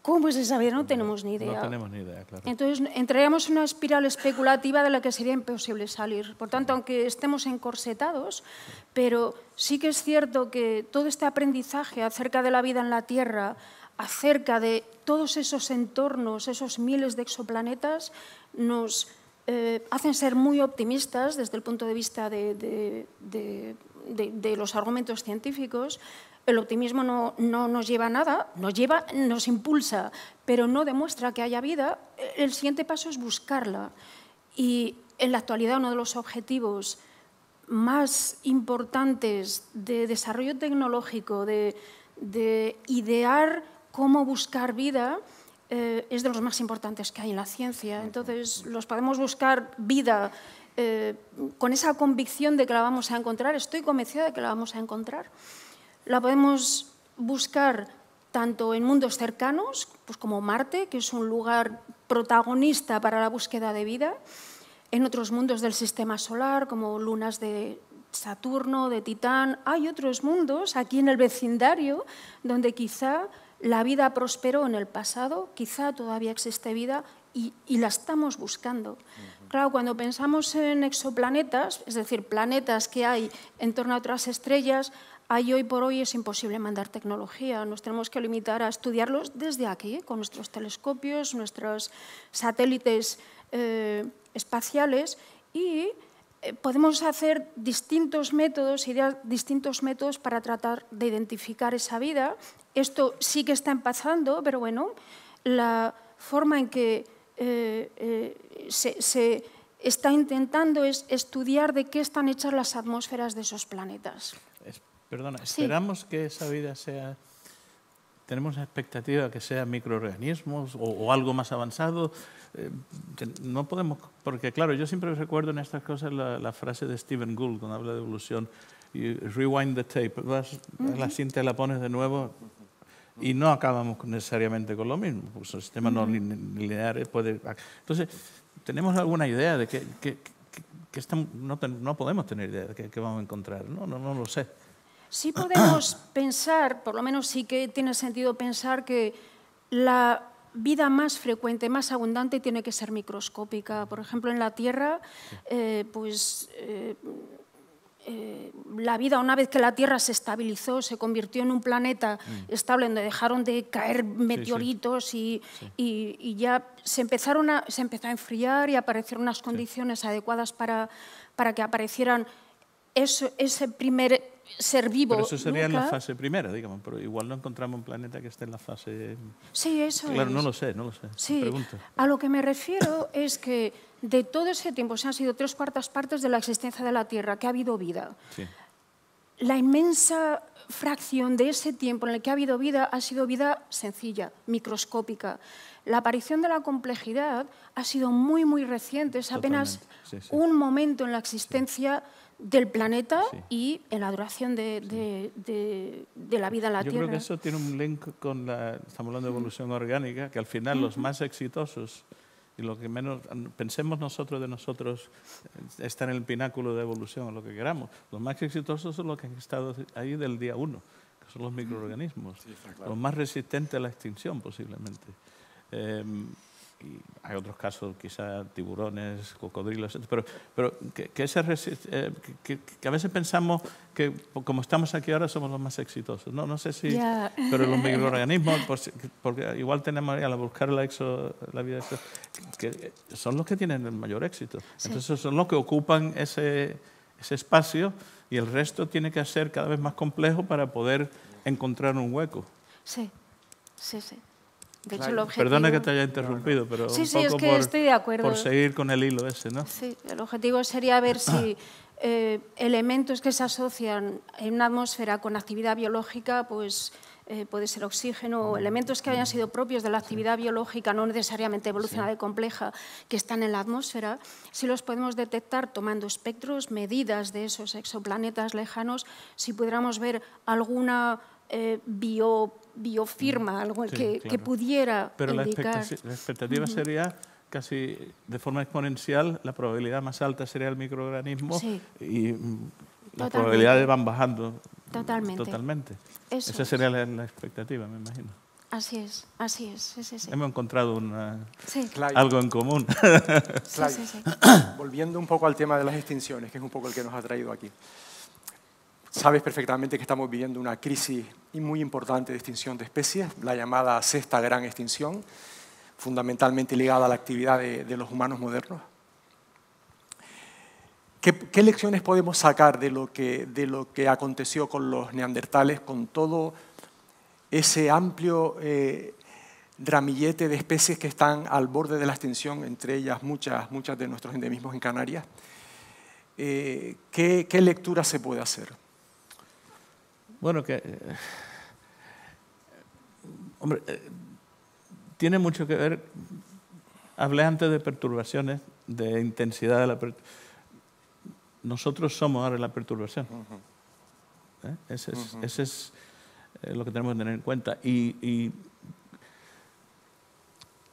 ¿Cómo es esa vida? No tenemos ni idea. No tenemos ni idea, claro. Entonces, entraríamos en una espiral especulativa de la que sería imposible salir. Por tanto, aunque estemos encorsetados, pero sí que es cierto que todo este aprendizaje acerca de la vida en la Tierra, acerca de todos esos entornos, esos miles de exoplanetas, nos hacen ser muy optimistas desde el punto de vista de los argumentos científicos. El optimismo no nos lleva a nada, nos impulsa, pero no demuestra que haya vida. El siguiente paso es buscarla. Y en la actualidad uno de los objetivos más importantes de desarrollo tecnológico, de idear cómo buscar vida, es de los más importantes que hay en la ciencia. Entonces, los podemos buscar vida con esa convicción de que la vamos a encontrar. Estoy convencida de que la vamos a encontrar. La podemos buscar tanto en mundos cercanos, pues como Marte, que es un lugar protagonista para la búsqueda de vida, en otros mundos del sistema solar, como lunas de Saturno, de Titán. Hay otros mundos aquí en el vecindario donde quizá la vida prosperó en el pasado, quizá todavía existe vida y la estamos buscando. Claro, cuando pensamos en exoplanetas, es decir, planetas que hay en torno a otras estrellas, ahí hoy por hoy es imposible mandar tecnología. Nos tenemos que limitar a estudiarlos desde aquí, con nuestros telescopios, nuestros satélites espaciales, y podemos hacer distintos métodos, idear distintos métodos para tratar de identificar esa vida. Esto sí que está empezando, pero bueno, la forma en que se está intentando es estudiar de qué están hechas las atmósferas de esos planetas. Perdona, ¿esperamos que esa vida sea... ¿Tenemos la expectativa de que sea microorganismos o algo más avanzado? No podemos... Porque, claro, yo siempre recuerdo en estas cosas la frase de Stephen Gould cuando habla de evolución. Rewind the tape. Vas a la cinta y la pones de nuevo y no acabamos necesariamente con lo mismo. Pues el sistema no lineares puede... Entonces, ¿tenemos alguna idea de que no podemos tener idea de qué vamos a encontrar? No lo sé. Sí podemos pensar, por lo menos sí que tiene sentido pensar que la vida más frecuente, más abundante, tiene que ser microscópica. Por ejemplo, en la Tierra, la vida, una vez que la Tierra se estabilizó, se convirtió en un planeta estable, donde dejaron de caer meteoritos y ya se empezó a enfriar y aparecieron unas condiciones adecuadas para que aparecieran ese primer ser vivo. Pero eso sería en la fase primera, digamos, pero igual no encontramos un planeta que esté en la fase... Sí, eso claro, es. No lo sé. Sí, pregunto. a lo que me refiero es que de todo ese tiempo se han sido 3/4 partes de la existencia de la Tierra, que ha habido vida. Sí. La inmensa fracción de ese tiempo en el que ha habido vida ha sido vida sencilla, microscópica. La aparición de la complejidad ha sido muy, muy reciente, es apenas un momento en la existencia del planeta y en la duración de la vida en la Tierra. Yo creo que eso tiene un link con estamos hablando de evolución orgánica, que al final los más exitosos y lo que menos pensemos nosotros de nosotros está en el pináculo de evolución o lo que queramos. Los más exitosos son los que han estado ahí del día 1, que son los microorganismos, los más resistentes a la extinción posiblemente. y hay otros casos, quizá tiburones, cocodrilos, pero que a veces pensamos que como estamos aquí ahora somos los más exitosos. No sé si... Ya. Pero los microorganismos, porque igual tenemos al buscar la vida, que son los que tienen el mayor éxito. Sí. Entonces son los que ocupan ese espacio y el resto tiene que ser cada vez más complejo para poder encontrar un hueco. Sí, sí, sí. De hecho, Claro. el objetivo... Perdona que te haya interrumpido, pero Sí, un sí, es poco que estoy de acuerdo. por seguir con el hilo ese, ¿no? Sí, el objetivo sería ver si elementos que se asocian en una atmósfera con actividad biológica, pues puede ser oxígeno, o elementos que hayan sido propios de la actividad biológica, no necesariamente evolucionada y compleja, que están en la atmósfera, si los podemos detectar tomando espectros, medidas de esos exoplanetas lejanos, si pudiéramos ver alguna biofirma, algo Sí, que claro. pudiera Pero indicar... la expectativa sería casi de forma exponencial, la probabilidad más alta sería el microorganismo Sí. y las Totalmente. probabilidades van bajando Totalmente. Eso Esa es. sería la expectativa, me imagino. Así es, así es. Sí, sí, sí. Hemos encontrado Sí. Claro. algo en común. Sí, Claro. sí, sí. Volviendo un poco al tema de las extinciones, que es un poco el que nos ha traído aquí. Sabes perfectamente que estamos viviendo una crisis muy importante de extinción de especies, la llamada sexta gran extinción, fundamentalmente ligada a la actividad de los humanos modernos. ¿Qué lecciones podemos sacar de lo que aconteció con los neandertales, con todo ese amplio ramillete de especies que están al borde de la extinción, entre ellas muchas de nuestros endemismos en Canarias? ¿Qué lectura se puede hacer? Bueno, hombre, tiene mucho que ver. Hablé antes de perturbaciones, de intensidad de la perturbación. Nosotros somos ahora la perturbación. Ese es lo que tenemos que tener en cuenta. Y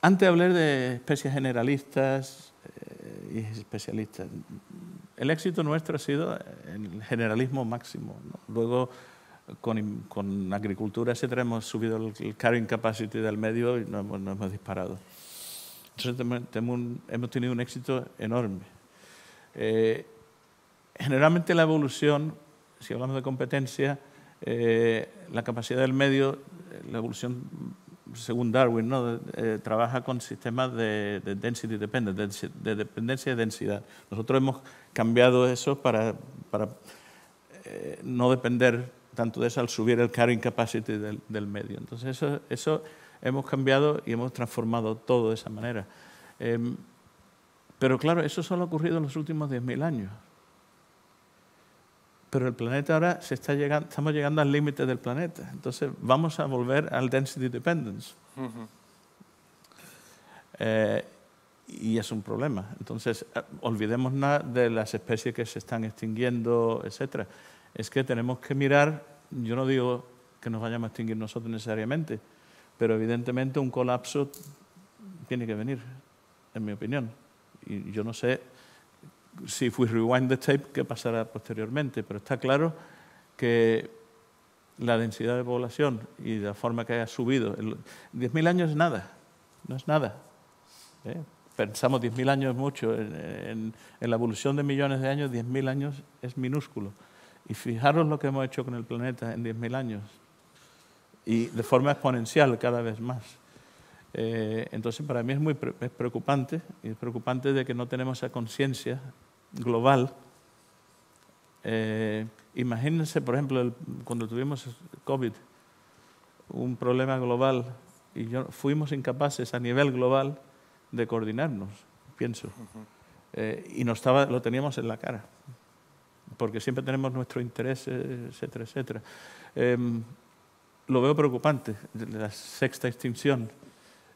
antes hablé de especies generalistas y especialistas. El éxito nuestro ha sido el generalismo máximo, ¿no? Luego, con agricultura, etcétera, hemos subido el carrying capacity del medio y nos hemos disparado. Entonces hemos tenido un éxito enorme. Generalmente la evolución, si hablamos de competencia, la capacidad del medio, la evolución, según Darwin, ¿no? Trabaja con sistemas de density dependent, de dependencia y densidad. Nosotros hemos cambiado eso para no depender tanto de eso al subir el carrying capacity del medio. Entonces eso hemos cambiado y hemos transformado todo de esa manera. Pero claro, eso solo ha ocurrido en los últimos 10.000 años. Pero el planeta ahora estamos llegando al límite del planeta. Entonces vamos a volver al density dependence. Y es un problema. Entonces, olvidémonos de las especies que se están extinguiendo, etcétera. Es que tenemos que mirar, yo no digo que nos vayamos a extinguir nosotros necesariamente, pero evidentemente un colapso tiene que venir, en mi opinión. Y yo no sé si we rewind the tape, qué pasará posteriormente, pero está claro que la densidad de población y la forma que haya subido, 10.000 años es nada, no es nada. Pensamos 10.000 años es mucho, en la evolución de millones de años, 10.000 años es minúsculo. Y fijaros lo que hemos hecho con el planeta en 10.000 años, y de forma exponencial cada vez más. Entonces, para mí es preocupante, y es preocupante de que no tenemos esa conciencia global. Imagínense, por ejemplo, cuando tuvimos COVID, un problema global, y fuimos incapaces a nivel global de coordinarnos, pienso. Y lo teníamos en la cara, porque siempre tenemos nuestro interés, etcétera, etcétera. Lo veo preocupante, la sexta extinción.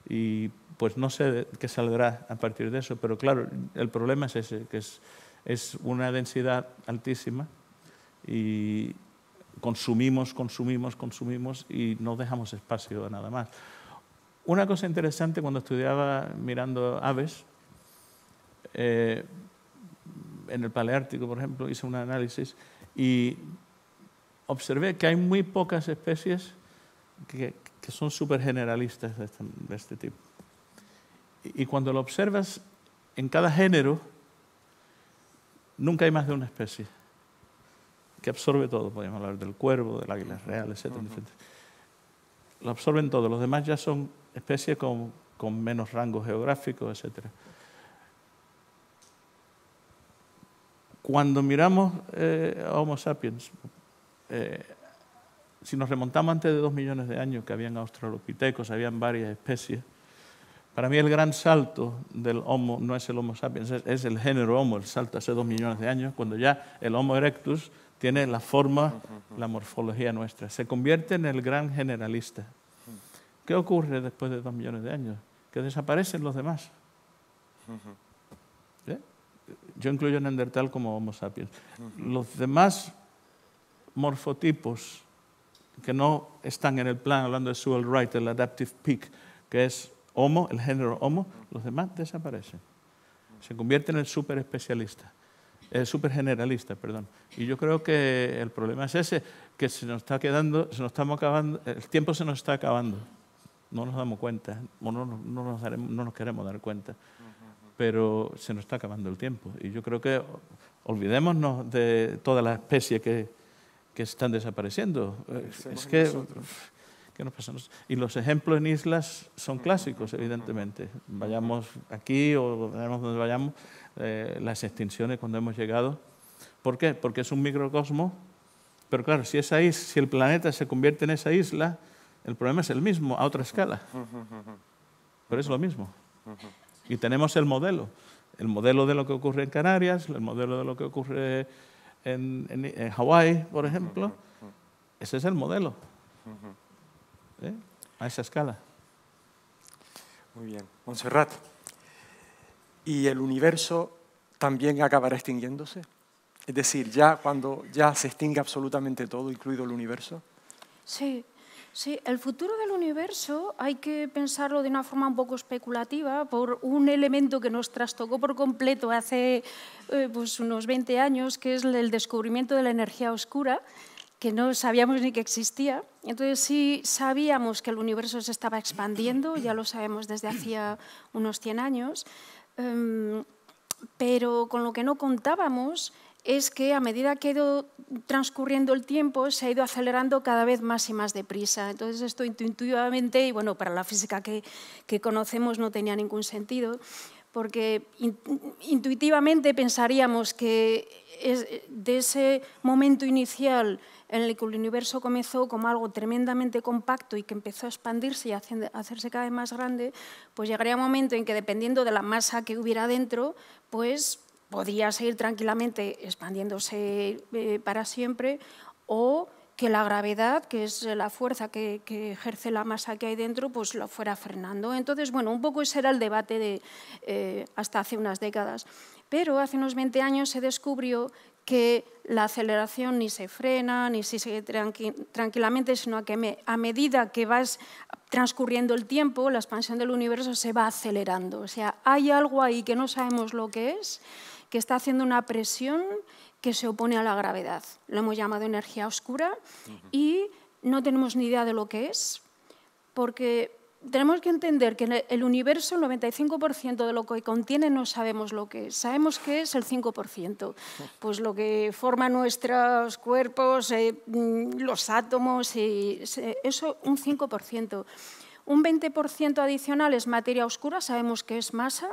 Y pues no sé qué saldrá a partir de eso, pero claro, el problema es ese, que es una densidad altísima y consumimos y no dejamos espacio a nada más. Una cosa interesante, cuando estudiaba mirando aves, en el Paleártico, por ejemplo, hice un análisis y observé que hay muy pocas especies que son súper generalistas de este tipo. Y cuando lo observas, en cada género nunca hay más de una especie que absorbe todo. Podemos hablar del cuervo, del águila real, etcétera, etcétera. Lo absorben todo. Los demás ya son especies con menos rango geográfico, etcétera. Cuando miramos a Homo sapiens, si nos remontamos antes de 2 millones de años, que habían australopitecos, habían varias especies, para mí el gran salto del Homo no es el Homo sapiens, es el género Homo, el salto hace 2 millones de años, cuando ya el Homo erectus tiene la forma, la morfología nuestra. Se convierte en el gran generalista. ¿Qué ocurre después de 2 millones de años? Que desaparecen los demás. ¿Sí? Yo incluyo Neandertal como Homo sapiens. Los demás morfotipos que no están en el plan, hablando de Sewell Wright, el adaptive peak, que es Homo, el género Homo, los demás desaparecen. Se convierte en el superespecialista, el supergeneralista, perdón. Y yo creo que el problema es ese, que se nos está quedando, se nos estamos acabando, el tiempo se nos está acabando. No nos damos cuenta, o no nos queremos dar cuenta, pero se nos está acabando el tiempo. Y yo creo que olvidémonos de todas las especies que están desapareciendo. Es que ¿qué nos pasa? Y los ejemplos en islas son clásicos, evidentemente. Vayamos aquí o vayamos donde vayamos, las extinciones cuando hemos llegado. ¿Por qué? Porque es un microcosmo, pero claro, si el planeta se convierte en esa isla, el problema es el mismo, a otra escala. Pero es lo mismo. Y tenemos el modelo de lo que ocurre en Canarias, el modelo de lo que ocurre en Hawái, por ejemplo. Ese es el modelo. A esa escala. Muy bien. Montserrat, ¿y el universo también acabará extinguiéndose? Es decir, cuando ya se extingue absolutamente todo, incluido el universo. Sí, el futuro del universo hay que pensarlo de una forma un poco especulativa por un elemento que nos trastocó por completo hace pues unos 20 años, que es el descubrimiento de la energía oscura, que no sabíamos ni que existía. Entonces sí sabíamos que el universo se estaba expandiendo, ya lo sabemos desde hacía unos 100 años, pero con lo que no contábamos es que a medida que ha ido transcurriendo el tiempo se ha ido acelerando cada vez más y más deprisa. Entonces esto intuitivamente, y bueno, para la física que conocemos no tenía ningún sentido, porque intuitivamente pensaríamos que de ese momento inicial en el que el universo comenzó como algo tremendamente compacto y que empezó a expandirse y a hacerse cada vez más grande, pues llegaría un momento en que, dependiendo de la masa que hubiera dentro, pues podía seguir tranquilamente expandiéndose para siempre, o que la gravedad, que es la fuerza que ejerce la masa que hay dentro, pues lo fuera frenando. Entonces, bueno, un poco ese era el debate hasta hace unas décadas. Pero hace unos 20 años se descubrió que la aceleración ni se frena, ni se sigue tranquilamente, sino que a medida que vas transcurriendo el tiempo, la expansión del universo se va acelerando. O sea, hay algo ahí que no sabemos lo que es, que está haciendo una presión que se opone a la gravedad. Lo hemos llamado energía oscura y no tenemos ni idea de lo que es, porque tenemos que entender que el universo, el 95% de lo que contiene, no sabemos lo que es. Sabemos que es el 5%, pues lo que forma nuestros cuerpos, los átomos, eso un 5%. Un 20% adicional es materia oscura, sabemos que es masa,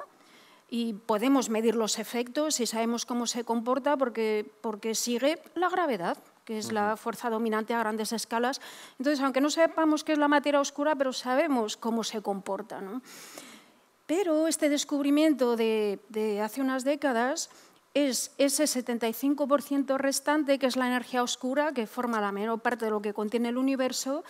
y podemos medir los efectos y sabemos cómo se comporta porque sigue la gravedad, que es la fuerza dominante a grandes escalas. Entonces, aunque no sepamos qué es la materia oscura, pero sabemos cómo se comporta, ¿no? Pero este descubrimiento de hace unas décadas es ese 75% restante, que es la energía oscura, que forma la menor parte de lo que contiene el universo,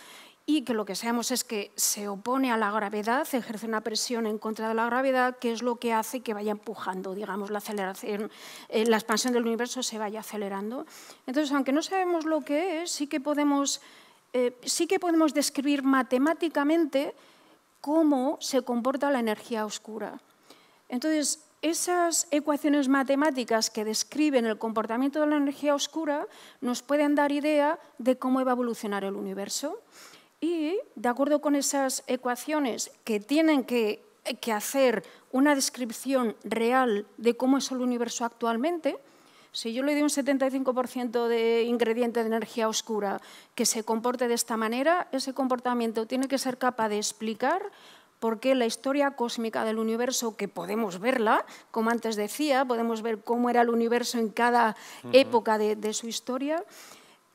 y que lo que sabemos es que se opone a la gravedad, ejerce una presión en contra de la gravedad, que es lo que hace que vaya empujando, digamos, la aceleración, la expansión del universo se vaya acelerando. Entonces, aunque no sabemos lo que es, sí que podemos describir matemáticamente cómo se comporta la energía oscura. Entonces, esas ecuaciones matemáticas que describen el comportamiento de la energía oscura nos pueden dar idea de cómo va a evolucionar el universo. Y, de acuerdo con esas ecuaciones que tienen que que hacer una descripción real de cómo es el universo actualmente. Si yo le doy un 75% de ingrediente de energía oscura que se comporte de esta manera, ese comportamiento tiene que ser capaz de explicar por qué la historia cósmica del universo, que podemos verla, como antes decía, podemos ver cómo era el universo en cada época de su historia,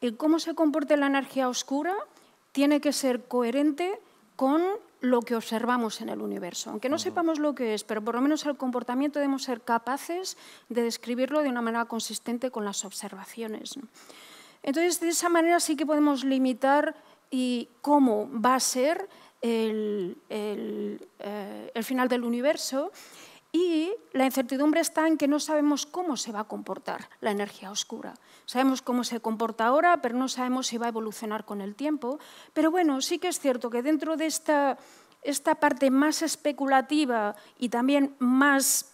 y cómo se comporta la energía oscura tiene que ser coherente con lo que observamos en el universo. Aunque no sepamos lo que es, pero por lo menos el comportamiento debemos ser capaces de describirlo de una manera consistente con las observaciones. Entonces, de esa manera sí que podemos limitar y cómo va a ser el final del universo, y la incertidumbre está en que no sabemos cómo se va a comportar la energía oscura. Sabemos cómo se comporta ahora, pero no sabemos si va a evolucionar con el tiempo. Pero bueno, sí que es cierto que dentro de esta parte más especulativa y también más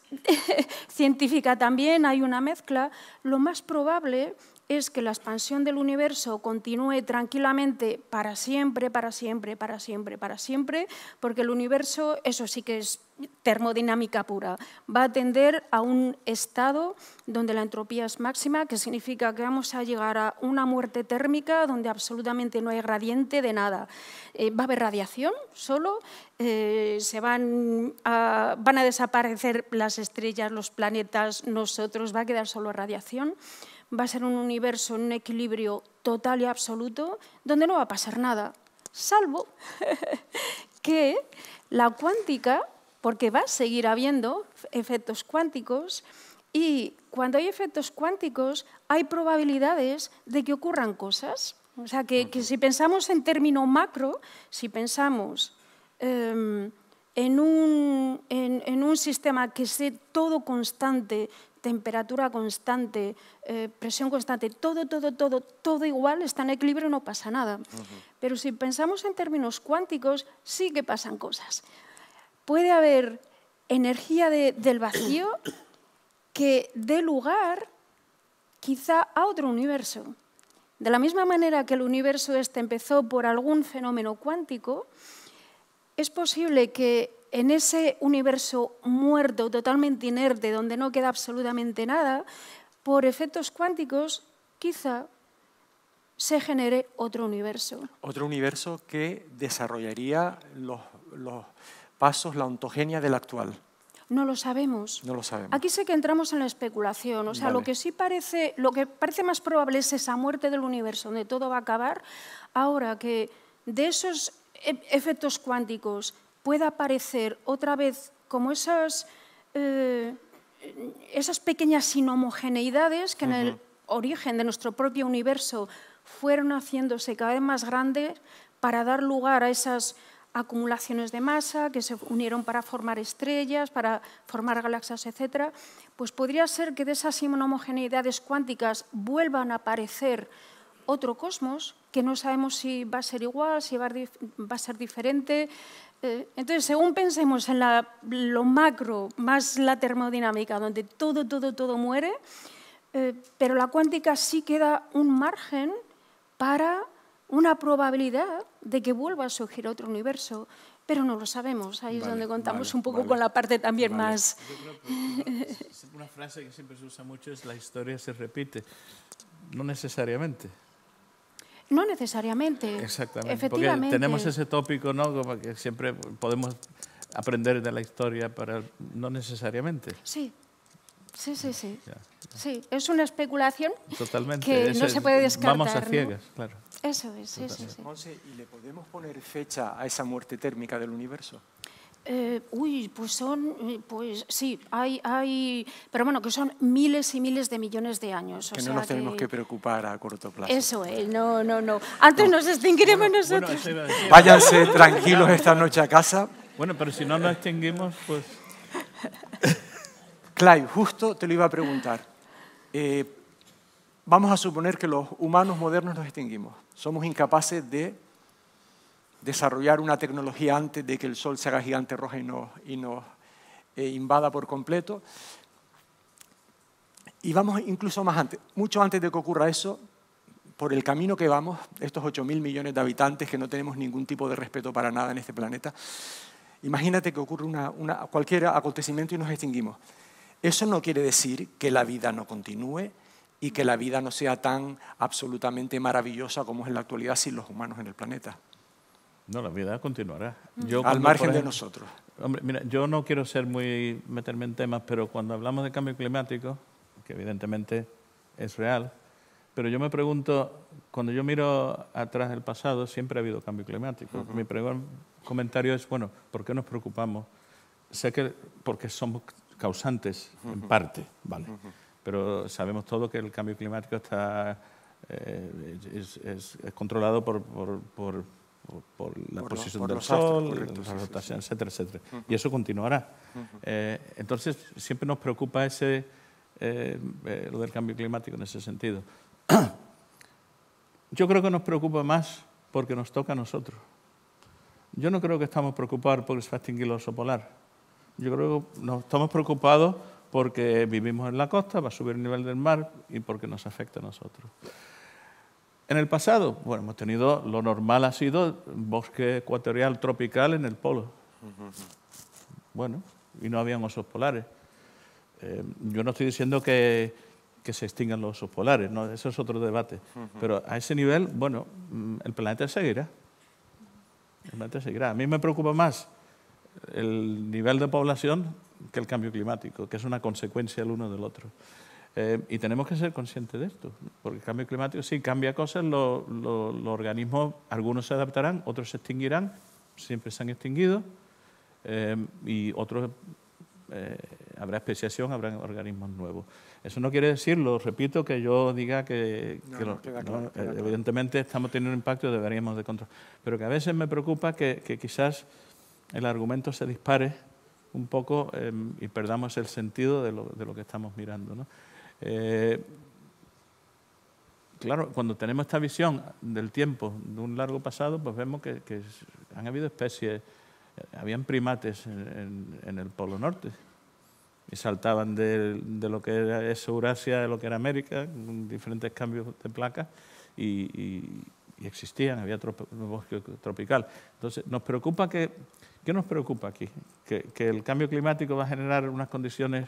científica también hay una mezcla. Lo más probable es que la expansión del universo continúe tranquilamente para siempre, para siempre, para siempre, para siempre, porque el universo, eso sí que es termodinámica pura, va a tender a un estado donde la entropía es máxima, que significa que vamos a llegar a una muerte térmica donde absolutamente no hay gradiente de nada. Va a haber radiación solo, van a desaparecer las estrellas, los planetas, nosotros, va a quedar solo radiación. Va a ser un universo en un equilibrio total y absoluto, donde no va a pasar nada, salvo que la cuántica, porque va a seguir habiendo efectos cuánticos, y cuando hay efectos cuánticos hay probabilidades de que ocurran cosas. O sea, que si pensamos en término macro, si pensamos en un sistema que sea todo constante, temperatura constante, presión constante, todo igual, está en equilibrio, no pasa nada. Pero si pensamos en términos cuánticos, sí que pasan cosas. Puede haber energía del vacío que dé lugar quizá a otro universo. De la misma manera que el universo empezó por algún fenómeno cuántico, es posible que en ese universo muerto, totalmente inerte, donde no queda absolutamente nada, por efectos cuánticos, quizá se genere otro universo. Otro universo que desarrollaría los pasos, la ontogenia del actual. No lo sabemos. No lo sabemos. Aquí sí que entramos en la especulación. O sea, lo que parece más probable es esa muerte del universo, donde todo va a acabar. Ahora que de esos efectos cuánticos pueda aparecer otra vez como esas pequeñas inhomogeneidades que en el origen de nuestro propio universo fueron haciéndose cada vez más grandes para dar lugar a esas acumulaciones de masa que se unieron para formar estrellas, para formar galaxias, etc., pues podría ser que de esas inhomogeneidades cuánticas vuelvan a aparecer otro cosmos, que no sabemos si va a ser igual, si va a ser diferente. Entonces, según pensemos en lo macro, más la termodinámica, donde todo muere, pero la cuántica sí queda un margen para una probabilidad de que vuelva a surgir otro universo, pero no lo sabemos. Ahí es donde contamos un poco con la parte también más... Yo creo que una frase que siempre se usa mucho es: la historia se repite. No necesariamente. No necesariamente. Exactamente, Efectivamente. porque tenemos ese tópico, ¿no?, como que siempre podemos aprender de la historia, pero no necesariamente. Sí. Sí, es una especulación totalmente, que no se puede descartar. Vamos a ciegas, ¿no? Claro. Eso es, sí. Monse, ¿y le podemos poner fecha a esa muerte térmica del universo? Pues sí, hay, pero bueno, que son miles y miles de millones de años. Que no nos tenemos que preocupar a corto plazo. Eso es, no. Antes nos extinguiremos nosotros. Váyanse tranquilos esta noche a casa. Bueno, pero si no nos extinguimos, pues... Clive, justo te lo iba a preguntar. Vamos a suponer que los humanos modernos nos extinguimos. Somos incapaces de desarrollar una tecnología antes de que el Sol se haga gigante roja y nos invada por completo. Y vamos incluso más antes, mucho antes de que ocurra eso, por el camino que vamos, estos 8.000 millones de habitantes que no tenemos ningún tipo de respeto para nada en este planeta, Imagínate que ocurre cualquier acontecimiento y nos extinguimos. Eso no quiere decir que la vida no continúe y que la vida no sea tan absolutamente maravillosa como es en la actualidad sin los humanos en el planeta. No, la vida continuará. Al margen de nosotros. Hombre, mira, yo no quiero meterme en temas, pero cuando hablamos de cambio climático, que evidentemente es real, pero yo me pregunto, cuando yo miro atrás del pasado, siempre ha habido cambio climático. Mi primer comentario es, bueno, ¿por qué nos preocupamos? Sé que porque somos causantes, en parte, ¿vale? Pero sabemos todo que el cambio climático está es controlado por la posición del Sol, la rotación, etcétera, etcétera. Y eso continuará. Entonces, siempre nos preocupa lo del cambio climático en ese sentido. Yo creo que nos preocupa más porque nos toca a nosotros. Yo no creo que estamos preocupados porque se va a extinguir el oso polar. Yo creo que nos estamos preocupados porque vivimos en la costa, va a subir el nivel del mar y porque nos afecta a nosotros. En el pasado, bueno, hemos tenido, lo normal ha sido bosque ecuatorial tropical en el polo. Bueno, y no habían osos polares. Yo no estoy diciendo que se extingan los osos polares, no, eso es otro debate. Pero a ese nivel, bueno, el planeta seguirá. El planeta seguirá. A mí me preocupa más el nivel de población que el cambio climático, que es una consecuencia el uno del otro. Y tenemos que ser conscientes de esto, porque el cambio climático sí cambia cosas, los organismos, algunos se adaptarán, otros se extinguirán, siempre se han extinguido, y otros habrá especiación, habrá organismos nuevos. Eso no quiere decir, lo repito, que yo diga que evidentemente estamos teniendo un impacto y deberíamos de controlar, pero que a veces me preocupa que quizás el argumento se dispare un poco y perdamos el sentido de lo que estamos mirando, ¿no? Claro, cuando tenemos esta visión del tiempo de un largo pasado, pues vemos que han habido especies, habían primates en el Polo Norte y saltaban de lo que es Eurasia a lo que era América, con diferentes cambios de placas y existían, había bosque tropical. Entonces, nos preocupa ¿qué nos preocupa aquí? Que el cambio climático va a generar unas condiciones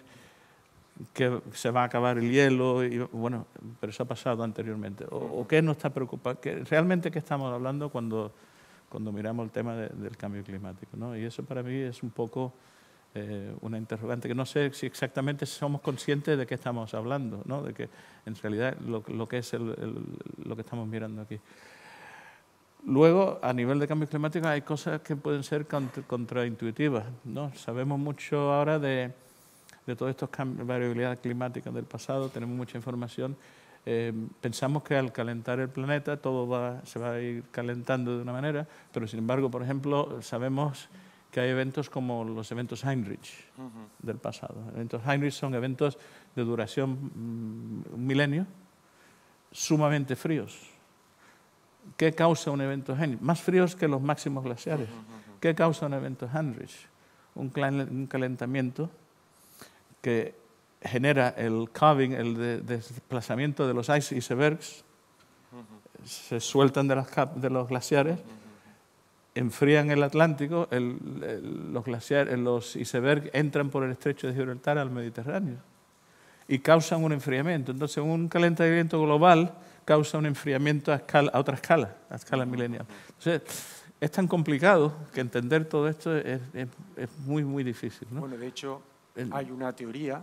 que se va a acabar el hielo, y bueno, pero eso ha pasado anteriormente. ¿O qué nos está preocupando? ¿Realmente qué estamos hablando cuando miramos el tema del cambio climático, ¿no? Y eso para mí es un poco una interrogante, que no sé si exactamente somos conscientes de qué estamos hablando, ¿no? De que en realidad lo que es lo que estamos mirando aquí. Luego, a nivel de cambio climático, hay cosas que pueden ser contraintuitivas, ¿no? Sabemos mucho ahora de todos estos cambios, variabilidad climática del pasado, tenemos mucha información. Pensamos que al calentar el planeta todo se va a ir calentando de una manera, pero sin embargo, por ejemplo, sabemos que hay eventos como los eventos Heinrich del pasado. Eventos Heinrich son eventos de duración un milenio, sumamente fríos. ¿Qué causa un evento Heinrich? Más fríos que los máximos glaciares. ¿Qué causa un evento Heinrich? Un calentamiento que genera el calving, el desplazamiento de los icebergs, se sueltan de los glaciares, enfrían el Atlántico, los icebergs entran por el estrecho de Gibraltar al Mediterráneo y causan un enfriamiento. Entonces, un calentamiento global causa un enfriamiento a otra escala, a escala milenial. Entonces, es tan complicado que entender todo esto es muy, muy difícil, ¿no? Bueno, de hecho, hay una teoría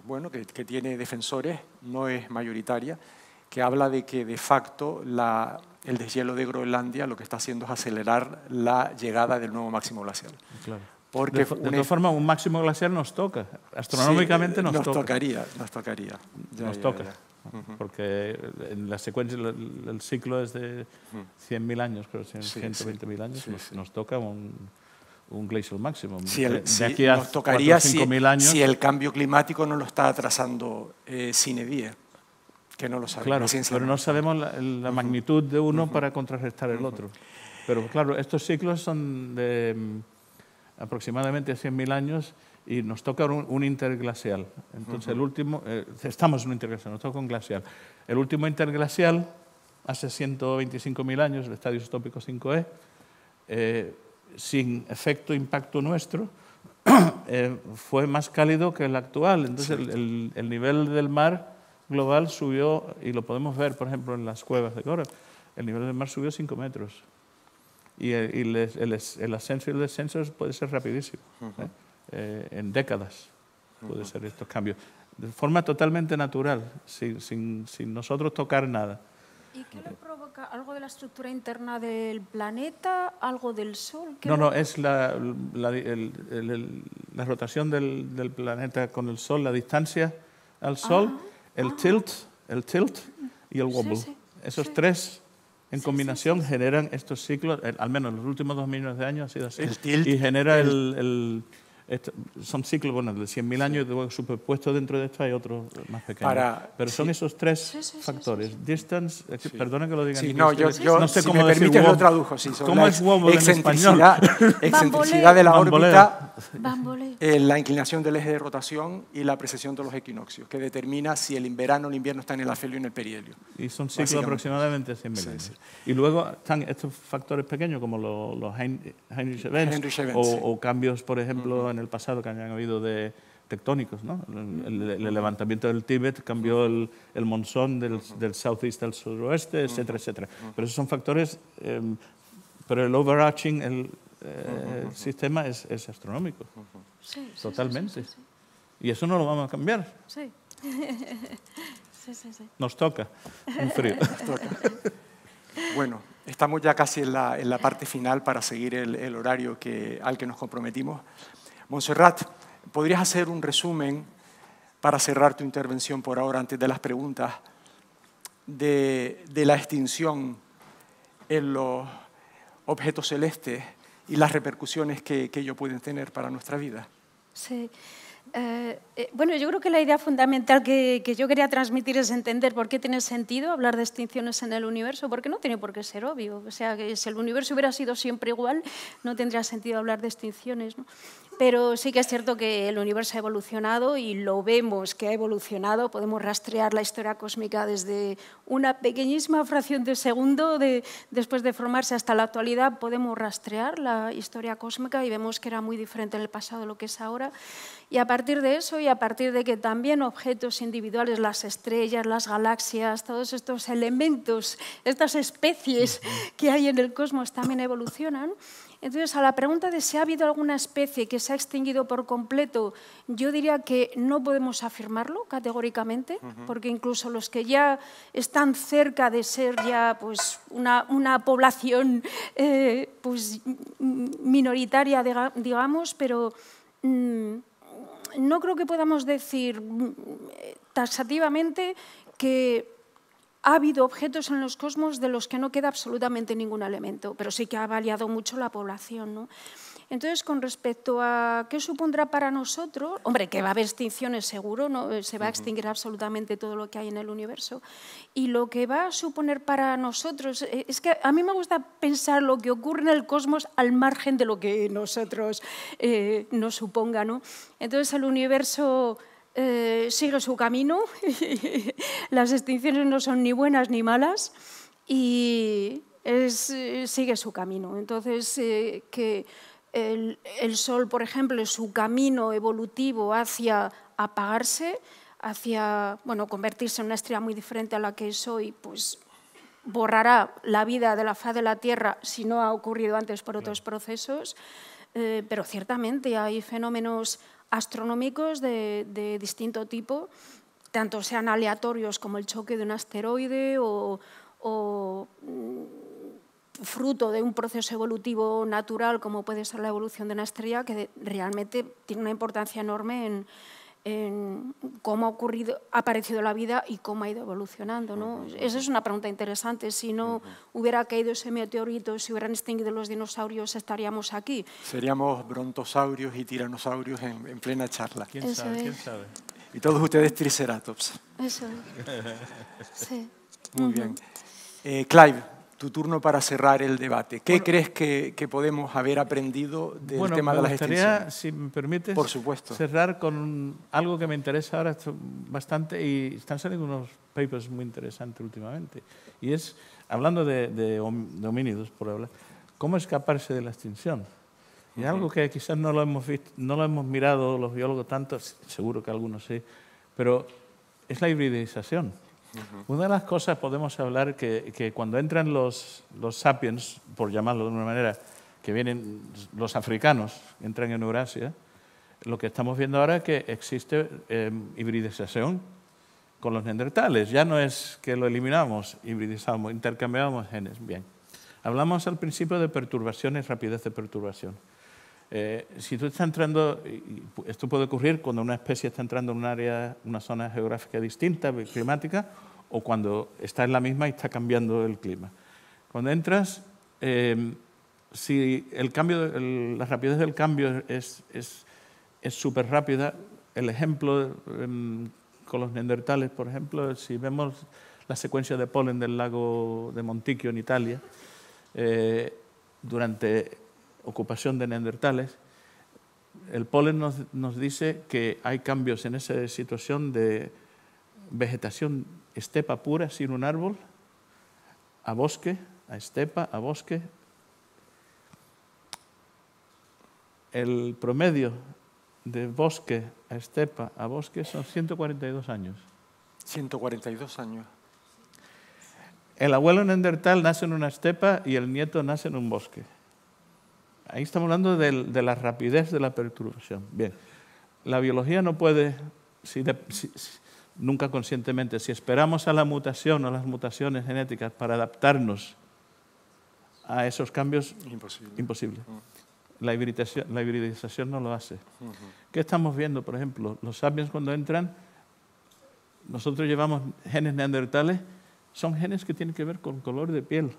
bueno, que tiene defensores, no es mayoritaria, que habla de que de facto el deshielo de Groenlandia lo que está haciendo es acelerar la llegada del nuevo máximo glacial. Claro. Porque de todas formas, un máximo glacial nos toca, astronómicamente nos toca. Nos tocaría. Nos toca, porque en la secuencia, el ciclo es de 100.000 años, creo, 120.000 años, nos toca un glacial máximo. De aquí a nos tocaría 4.000 años. Si el cambio climático no lo está atrasando sine die, que no lo sabemos. Claro, pero no sabemos la magnitud de uno para contrarrestar el otro. Pero claro, estos ciclos son de aproximadamente 100.000 años y nos toca un interglacial. Entonces, el último, estamos en un interglacial, nos toca un glacial. El último interglacial, hace 125.000 años, el estadio isótopico 5E, sin efecto impacto nuestro, fue más cálido que el actual. Entonces el nivel del mar global subió, y lo podemos ver, por ejemplo, en las cuevas de Kora, el nivel del mar subió 5 metros. Y el ascenso y el descenso puede ser rapidísimo. En décadas puede ser estos cambios. De forma totalmente natural, sin nosotros tocar nada. ¿Y qué lo provoca? ¿Algo de la estructura interna del planeta? ¿Algo del Sol? No, es la rotación del planeta con el Sol, la distancia al Sol, el tilt y el wobble. Esos tres en combinación generan estos ciclos, al menos en los últimos 2 millones de años ha sido así. El tilt, y genera son ciclos, bueno, de 100.000 años, y luego superpuestos dentro de esto hay otros más pequeños. Pero son esos tres factores. Distance, perdona que lo diga en inglés. Yo no sé si cómo me permite lo tradujo. ¿Cómo es wobble en español? Excentricidad de la órbita, Bamboleo. la inclinación del eje de rotación y la precesión de los equinoccios, que determina si el verano o el invierno está en el afelio o en el perihelio. Y son ciclos aproximadamente de 100.000 años. Y luego están estos factores pequeños como los Heinrich Events, o cambios, por ejemplo, en el pasado que hayan habido de tectónicos, ¿no? El levantamiento del Tíbet cambió el monzón del southeast al suroeste, etcétera, etcétera. Pero esos son factores, pero el overarching, sistema es astronómico, totalmente. Sí. Y eso no lo vamos a cambiar. Sí. Nos toca un frío. Bueno, estamos ya casi en la parte final para seguir el horario al que nos comprometimos. Montserrat, ¿podrías hacer un resumen para cerrar tu intervención por ahora antes de las preguntas de la extinción en los objetos celestes y las repercusiones que ellos pueden tener para nuestra vida? Sí. Bueno, yo creo que la idea fundamental que yo quería transmitir es entender por qué tiene sentido hablar de extinciones en el universo, porque no tiene por qué ser obvio. O sea, que si el universo hubiera sido siempre igual, no tendría sentido hablar de extinciones, ¿no? Pero sí que es cierto que el universo ha evolucionado y lo vemos que ha evolucionado. Podemos rastrear la historia cósmica desde una pequeñísima fracción de segundo después de formarse hasta la actualidad. Podemos rastrear la historia cósmica y vemos que era muy diferente en el pasado de lo que es ahora. Y a partir de eso, y a partir de que también objetos individuales, las estrellas, las galaxias, todos estos elementos, estas especies que hay en el cosmos también evolucionan. Entonces, a la pregunta de si ha habido alguna especie que se ha extinguido por completo, yo diría que no podemos afirmarlo categóricamente, porque incluso los que ya están cerca de ser ya pues, una población pues, minoritaria, digamos, pero no creo que podamos decir taxativamente que ha habido objetos en los cosmos de los que no queda absolutamente ningún elemento, pero sí que ha variado mucho la población, ¿no? Entonces, con respecto a qué supondrá para nosotros, hombre, que va a haber extinciones seguro, ¿no? Se va a extinguir absolutamente todo lo que hay en el universo. Y lo que va a suponer para nosotros, es que a mí me gusta pensar lo que ocurre en el cosmos al margen de lo que nosotros nos suponga, ¿no? Entonces, el universo sigue su camino, las extinciones no son ni buenas ni malas y sigue su camino. Entonces, que el Sol, por ejemplo, su camino evolutivo hacia apagarse, hacia convertirse en una estrella muy diferente a la que es hoy, pues borrará la vida de la faz de la Tierra si no ha ocurrido antes por otros procesos, pero ciertamente hay fenómenos astronómicos de distinto tipo, tanto sean aleatorios como el choque de un asteroide o fruto de un proceso evolutivo natural como puede ser la evolución de una estrella, que realmente tiene una importancia enorme en cómo ha aparecido la vida y cómo ha ido evolucionando, ¿no? Esa es una pregunta interesante. Si no hubiera caído ese meteorito, si hubieran extinguido los dinosaurios, ¿estaríamos aquí? Seríamos brontosaurios y tiranosaurios en plena charla. ¿Quién sabe? ¿Quién sabe? Y todos ustedes triceratops. Eso es. Sí. Muy bien. Clive, tu turno para cerrar el debate. ¿Qué crees que podemos haber aprendido del tema de las extinciones? Me gustaría, si me permites, por supuesto, cerrar con algo que me interesa ahora bastante, y están saliendo unos papers muy interesantes últimamente. Y es, hablando de homínidos, por hablar, cómo escaparse de la extinción. Y algo que quizás no lo hemos visto, no lo hemos mirado los biólogos tanto, seguro que algunos sí, pero es la hibridización. Una de las cosas podemos hablar que cuando entran los sapiens, por llamarlo de una manera, que vienen los africanos, entran en Eurasia, lo que estamos viendo ahora es que existe hibridización con los neandertales. Ya no es que lo eliminamos, hibridizamos, intercambiamos genes. Bien. Hablamos al principio de perturbaciones, rapidez de perturbación. Si tú estás entrando, esto puede ocurrir cuando una especie está entrando en un área, una zona geográfica distinta, climática, o cuando está en la misma y está cambiando el clima. Cuando entras, si el cambio, la rapidez del cambio es súper rápida, el ejemplo con los neandertales, por ejemplo, si vemos la secuencia de polen del lago de Monticchio en Italia, durante ocupación de neandertales, el polen nos dice que hay cambios en esa situación de vegetación estepa pura, sin un árbol, a bosque, a estepa, a bosque. El promedio de bosque a estepa a bosque son 142 años. 142 años. El abuelo neandertal nace en una estepa y el nieto nace en un bosque. Ahí estamos hablando de la rapidez de la perturbación. Bien, la biología no puede, nunca conscientemente, si esperamos a la mutación o las mutaciones genéticas para adaptarnos a esos cambios, imposible. La hibridización no lo hace. ¿Qué estamos viendo, por ejemplo? Los sapiens cuando entran, nosotros llevamos genes neandertales, son genes que tienen que ver con color de piel,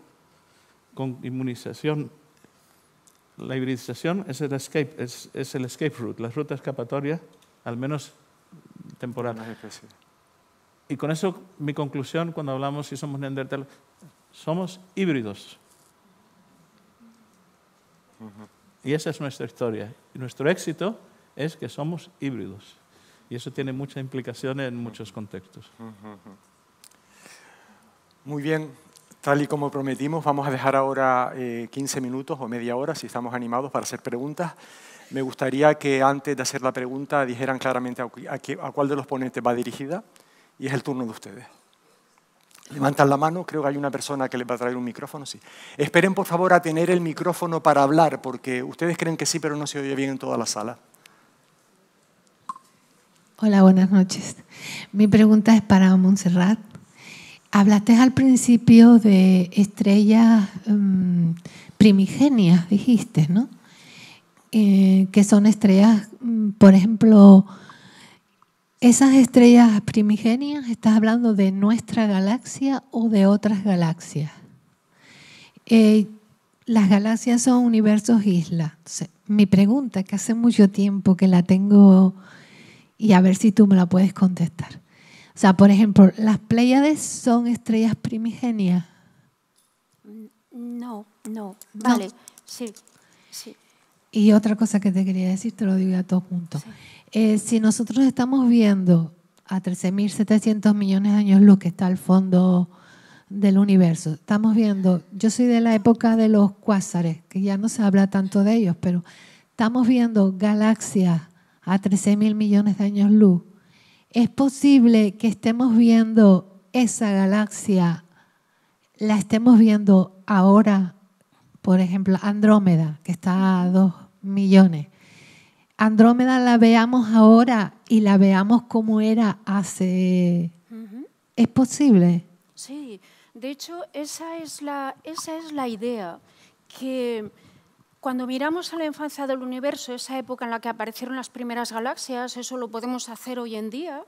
con inmunización. La hibridización es el escape route, la ruta escapatoria, al menos temporal. Y con eso mi conclusión cuando hablamos si somos neandertales, somos híbridos. Y esa es nuestra historia. Y nuestro éxito es que somos híbridos. Y eso tiene muchas implicaciones en muchos contextos. Muy bien. Tal y como prometimos, vamos a dejar ahora 15 minutos o media hora, si estamos animados, para hacer preguntas. Me gustaría que antes de hacer la pregunta dijeran claramente a cuál de los ponentes va dirigida, y es el turno de ustedes. Levantan la mano, creo que hay una persona que les va a traer un micrófono. Sí. Esperen, por favor, a tener el micrófono para hablar, porque ustedes creen que sí, pero no se oye bien en toda la sala. Hola, buenas noches. Mi pregunta es para Montserrat. Hablaste al principio de estrellas primigenias, dijiste, ¿no? Que son estrellas, por ejemplo, esas estrellas primigenias, ¿estás hablando de nuestra galaxia o de otras galaxias? Las galaxias son universos islas. Entonces, mi pregunta, que hace mucho tiempo que la tengo, y a ver si tú me la puedes contestar. O sea, por ejemplo, ¿las Pléyades son estrellas primigenias? No. Vale, sí. Y otra cosa que te quería decir, te lo digo a todos juntos. Sí. Si nosotros estamos viendo a 13.700 millones de años luz que está al fondo del universo, estamos viendo, yo soy de la época de los cuásares, que ya no se habla tanto de ellos, pero estamos viendo galaxias a 13.000 millones de años luz. ¿Es posible que estemos viendo esa galaxia, la estemos viendo ahora, por ejemplo, Andrómeda, que está a 2 millones? Andrómeda la veamos ahora y la veamos como era hace... ¿Es posible? Sí, de hecho, esa es la idea, que cuando miramos a la infancia del universo, esa época en la que aparecieron las primeras galaxias, eso lo podemos hacer hoy en día,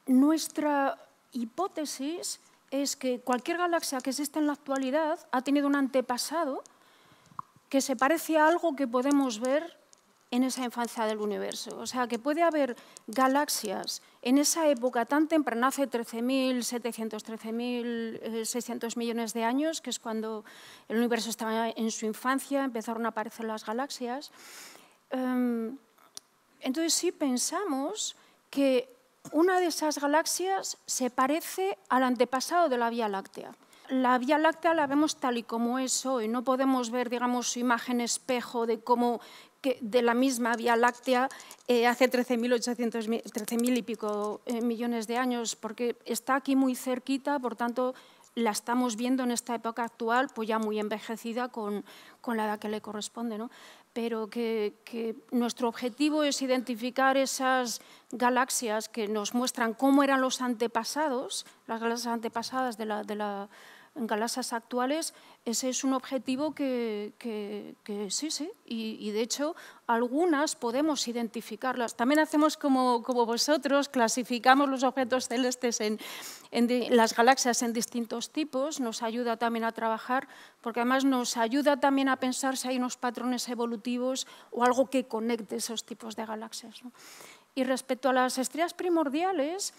nuestra hipótesis es que cualquier galaxia que existe en la actualidad ha tenido un antepasado que se parece a algo que podemos ver en esa infancia del universo. O sea, que puede haber galaxias en esa época tan temprana, hace 13.700, 13.600 millones de años, que es cuando el universo estaba en su infancia, empezaron a aparecer las galaxias. Entonces sí pensamos que una de esas galaxias se parece al antepasado de la Vía Láctea. la Vía Láctea la vemos tal y como es hoy. No podemos ver, digamos, su imagen espejo de cómo de la misma Vía Láctea hace 13.000 y pico millones de años, porque está aquí muy cerquita, por tanto, la estamos viendo en esta época actual, pues ya muy envejecida con la edad que le corresponde, ¿no? Pero que nuestro objetivo es identificar esas galaxias que nos muestran cómo eran los antepasados, las galaxias antepasadas en galaxias actuales. Ese es un objetivo que sí, y de hecho algunas podemos identificarlas. También hacemos como vosotros, clasificamos los objetos celestes en las galaxias en distintos tipos, nos ayuda también a trabajar, porque además nos ayuda también a pensar si hay unos patrones evolutivos o algo que conecte esos tipos de galaxias, ¿no? Y respecto a las estrellas primordiales,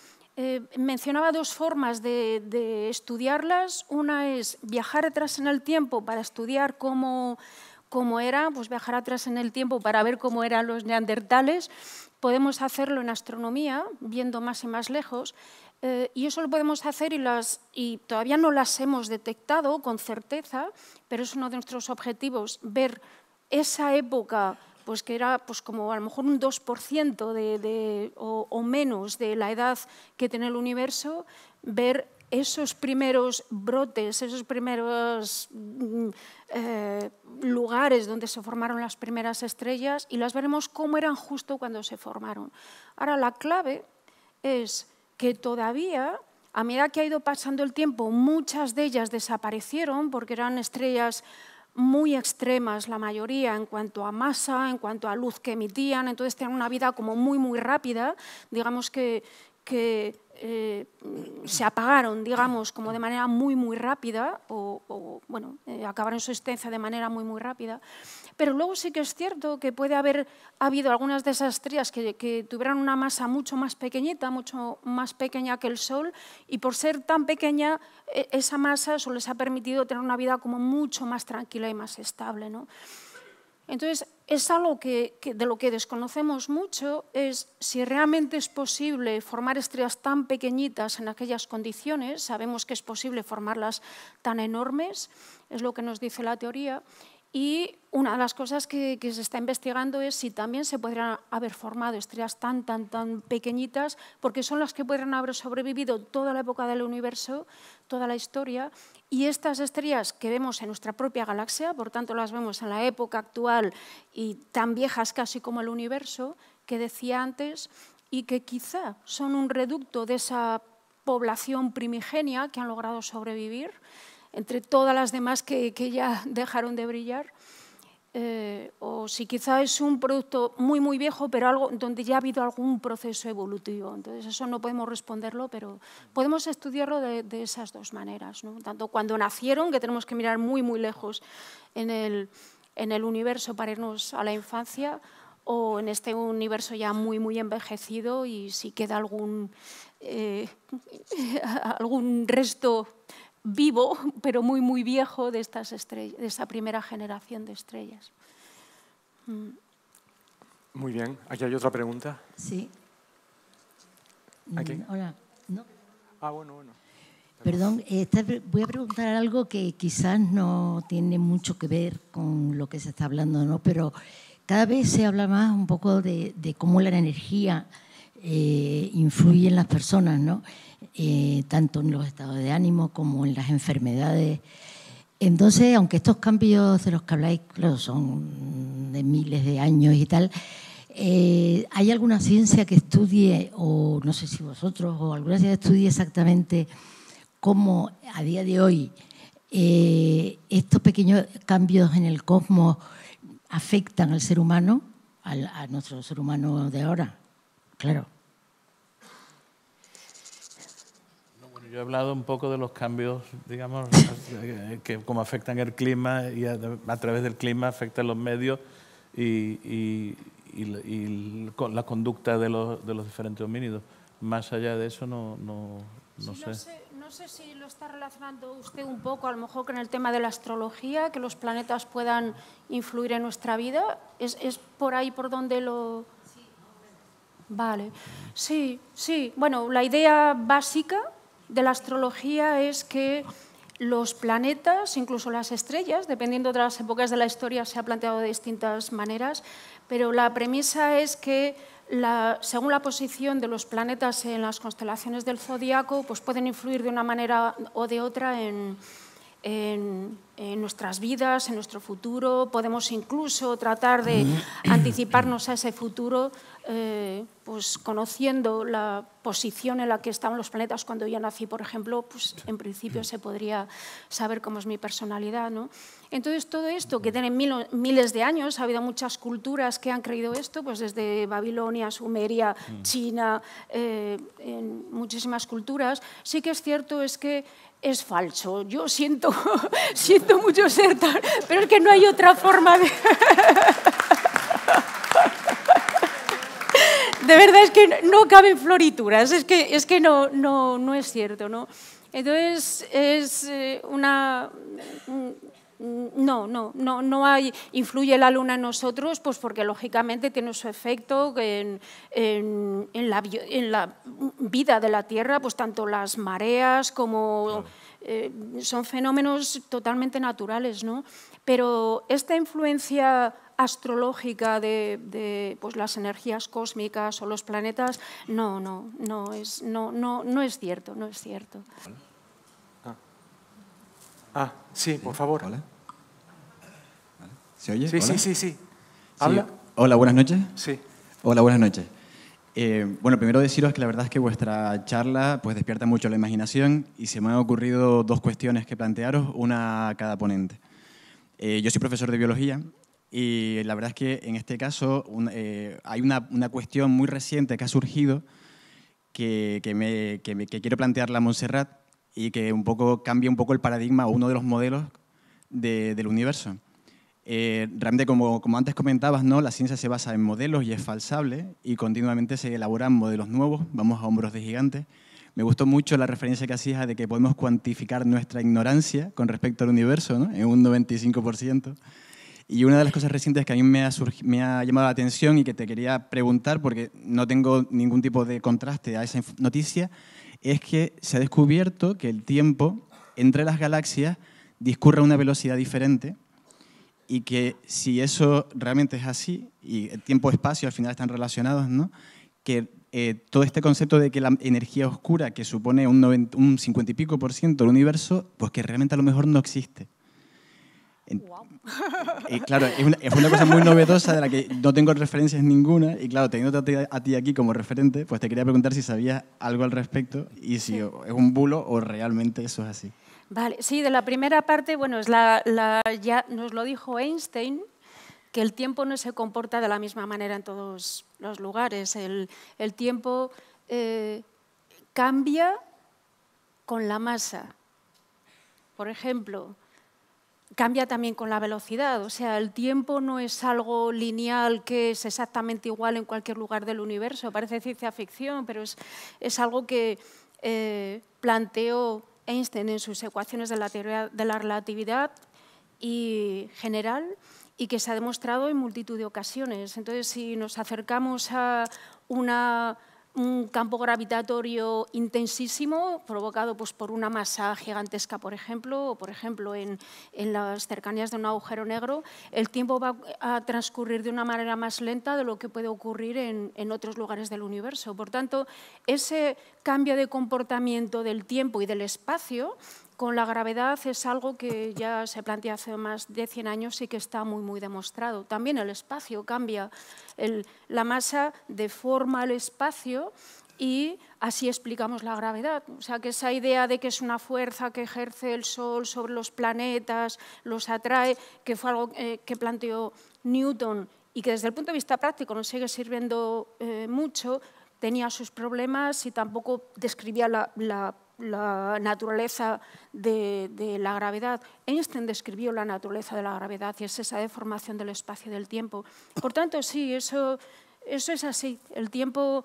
mencionaba dos formas de estudiarlas. Una es viajar atrás en el tiempo para estudiar cómo era, pues viajar atrás en el tiempo para ver cómo eran los neandertales. Podemos hacerlo en astronomía, viendo más y más lejos, y eso lo podemos hacer y todavía no las hemos detectado con certeza, pero es uno de nuestros objetivos, ver esa época, pues que era pues como a lo mejor un 2% o menos de la edad que tiene el universo, ver esos primeros brotes, esos primeros lugares donde se formaron las primeras estrellas, y las veremos cómo eran justo cuando se formaron. Ahora, la clave es que todavía, a medida que ha ido pasando el tiempo, muchas de ellas desaparecieron porque eran estrellas muy extremas, la mayoría, en cuanto a masa, en cuanto a luz que emitían, entonces tenían una vida como muy rápida, digamos que se apagaron, digamos, como de manera muy rápida, bueno, acabaron su existencia de manera muy rápida. Pero luego sí que es cierto que puede haber habido algunas de esas estrellas que tuvieran una masa mucho más pequeñita, mucho más pequeña que el Sol, y por ser tan pequeña, esa masa eso les ha permitido tener una vida como mucho más tranquila y más estable, ¿no? Entonces, es algo de lo que desconocemos mucho, es si realmente es posible formar estrellas tan pequeñitas en aquellas condiciones. Sabemos que es posible formarlas tan enormes, es lo que nos dice la teoría. Y una de las cosas que se está investigando es si también se podrían haber formado estrellas tan pequeñitas, porque son las que podrían haber sobrevivido toda la época del universo, toda la historia. Y estas estrellas que vemos en nuestra propia galaxia, por tanto las vemos en la época actual y tan viejas casi como el universo, que decía antes, y que quizá son un reducto de esa población primigenia que han logrado sobrevivir, entre todas las demás que ya dejaron de brillar, o si quizá es un producto muy viejo, pero algo donde ya ha habido algún proceso evolutivo. Entonces, eso no podemos responderlo, pero podemos estudiarlo de esas dos maneras, ¿no? Tanto cuando nacieron, que tenemos que mirar muy lejos en el universo para irnos a la infancia, o en este universo ya muy envejecido, y si queda algún resto vivo, pero muy viejo de estas estrellas, de esa primera generación de estrellas. Muy bien. ¿Aquí hay otra pregunta? Sí. ¿Aquí? Hola. ¿No? Ah, bueno. Perdón, voy a preguntar algo que quizás no tiene mucho que ver con lo que se está hablando, ¿no? Pero cada vez se habla más un poco de cómo la energía influye en las personas, ¿no? Tanto en los estados de ánimo como en las enfermedades. Entonces, aunque estos cambios de los que habláis, claro, son de miles de años y tal, ¿hay alguna ciencia que estudie, o no sé si vosotros, o alguna ciencia que estudie exactamente cómo a día de hoy estos pequeños cambios en el cosmos afectan al ser humano, a nuestro ser humano de ahora? Claro. Yo he hablado un poco de los cambios, digamos, que cómo afectan el clima, y a través del clima afectan los medios y la conducta de los diferentes homínidos. Más allá de eso no sé. No sé si lo está relacionando usted un poco, a lo mejor, con el tema de la astrología, que los planetas puedan influir en nuestra vida. ¿Es por ahí por donde lo...? Vale. Sí. Bueno, la idea básica de la astrología es que los planetas, incluso las estrellas, dependiendo de las épocas de la historia, se ha planteado de distintas maneras, pero la premisa es que según la posición de los planetas en las constelaciones del zodiaco, pues pueden influir de una manera o de otra en nuestras vidas, en nuestro futuro. Podemos incluso tratar de anticiparnos a ese futuro pues conociendo la posición en la que estaban los planetas cuando yo nací, por ejemplo, pues en principio se podría saber cómo es mi personalidad, ¿no? Entonces, todo esto que tiene miles de años, ha habido muchas culturas que han creído esto, pues desde Babilonia, Sumeria, China, en muchísimas culturas. Sí que es cierto es que es falso. Yo siento mucho ser tal, pero es que no hay otra forma de... De verdad es que no caben florituras, es que no es cierto, ¿no? Entonces, es una... No hay, influye la luna en nosotros, pues porque lógicamente tiene su efecto en la vida de la Tierra, pues tanto las mareas como son fenómenos totalmente naturales, ¿no? Pero esta influencia astrológica de pues las energías cósmicas o los planetas no es cierto, no es cierto. Sí, por favor. Hola. ¿Se oye? Sí, Hola. sí. ¿Habla? Sí. Hola, buenas noches. Sí. Hola, buenas noches. Bueno, primero deciros que la verdad es que vuestra charla pues despierta mucho la imaginación y se me han ocurrido dos cuestiones que plantearos, una a cada ponente. Yo soy profesor de biología y la verdad es que en este caso hay una cuestión muy reciente que ha surgido que quiero plantearla a Montserrat y que un poco cambia un poco el paradigma o uno de los modelos del universo. Realmente, como antes comentabas, ¿no? La ciencia se basa en modelos y es falsable y continuamente se elaboran modelos nuevos, vamos a hombros de gigantes. Me gustó mucho la referencia que hacías de que podemos cuantificar nuestra ignorancia con respecto al universo, ¿no? En un 95%. Y una de las cosas recientes que a mí me ha llamado la atención y que te quería preguntar, porque no tengo ningún tipo de contraste a esa noticia, es que se ha descubierto que el tiempo entre las galaxias discurre a una velocidad diferente y que si eso realmente es así, y el tiempo-espacio al final están relacionados, ¿no? Que todo este concepto de que la energía oscura, que supone un 50 y pico % del universo, pues que realmente a lo mejor no existe. Wow. Y claro, es una cosa muy novedosa de la que no tengo referencias ninguna y claro, teniéndote a ti aquí como referente, pues te quería preguntar si sabías algo al respecto y si es un bulo o realmente eso es así. Vale, sí, de la primera parte, bueno, ya nos lo dijo Einstein, que el tiempo no se comporta de la misma manera en todos los lugares. El tiempo cambia con la masa. Por ejemplo, cambia también con la velocidad. O sea, el tiempo no es algo lineal que es exactamente igual en cualquier lugar del universo. Parece ciencia ficción, pero es algo que planteó Einstein en sus ecuaciones de la teoría de la relatividad y general y que se ha demostrado en multitud de ocasiones. Entonces, si nos acercamos a un campo gravitatorio intensísimo provocado pues, por una masa gigantesca, por ejemplo, o por ejemplo en las cercanías de un agujero negro, el tiempo va a transcurrir de una manera más lenta de lo que puede ocurrir en otros lugares del universo. Por tanto, ese cambio de comportamiento del tiempo y del espacio con la gravedad es algo que ya se plantea hace más de 100 años y que está muy, muy demostrado. También el espacio cambia, la masa deforma el espacio y así explicamos la gravedad. O sea, que esa idea de que es una fuerza que ejerce el Sol sobre los planetas, los atrae, que fue algo que planteó Newton y que desde el punto de vista práctico nos sigue sirviendo mucho, tenía sus problemas y tampoco describía la naturaleza de la gravedad. Einstein describió la naturaleza de la gravedad y es esa deformación del espacio y del tiempo. Por tanto, sí, eso es así. El tiempo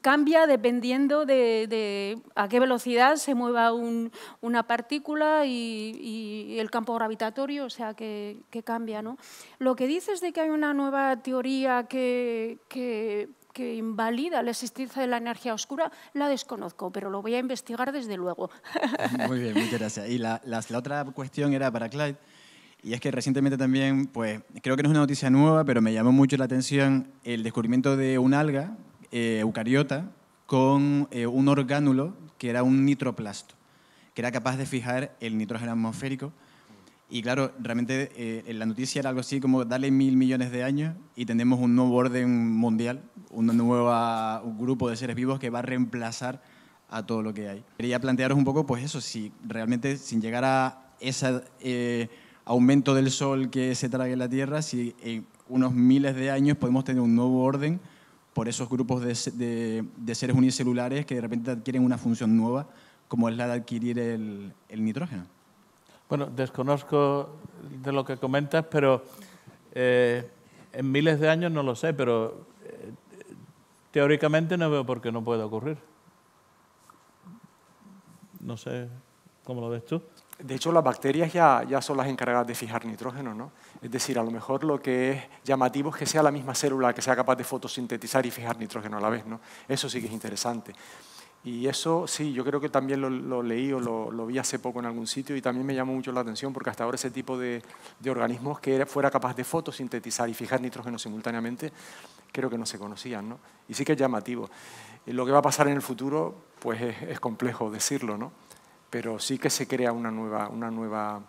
cambia dependiendo de a qué velocidad se mueva una partícula y el campo gravitatorio, o sea, que cambia, ¿no? Lo que dices de que hay una nueva teoría que que invalida la existencia de la energía oscura, la desconozco, pero lo voy a investigar desde luego. Muy bien, muchas gracias. Y la otra cuestión era para Clyde, y es que recientemente también, pues creo que no es una noticia nueva, pero me llamó mucho la atención el descubrimiento de un alga eucariota con un orgánulo que era un nitroplasto, que era capaz de fijar el nitrógeno atmosférico. Y claro, realmente la noticia era algo así como darle 1.000 millones de años y tendremos un nuevo orden mundial, un grupo de seres vivos que va a reemplazar a todo lo que hay. Quería plantearos un poco, pues eso, si realmente sin llegar a ese aumento del sol que se trague en la Tierra, si en unos miles de años podemos tener un nuevo orden por esos grupos de seres unicelulares que de repente adquieren una función nueva, como es la de adquirir el nitrógeno. Bueno, desconozco de lo que comentas, pero en miles de años no lo sé, pero teóricamente no veo por qué no puede ocurrir. No sé cómo lo ves tú. De hecho, las bacterias ya son las encargadas de fijar nitrógeno, ¿no? Es decir, a lo mejor lo que es llamativo es que sea la misma célula que sea capaz de fotosintetizar y fijar nitrógeno a la vez, ¿no? Eso sí que es interesante. Y eso sí, yo creo que también lo leí o lo vi hace poco en algún sitio y también me llamó mucho la atención porque hasta ahora ese tipo de organismos que fuera capaz de fotosintetizar y fijar nitrógeno simultáneamente, creo que no se conocían, ¿no? Y sí que es llamativo. Lo que va a pasar en el futuro, pues es complejo decirlo, ¿no? Pero sí que se crea una nueva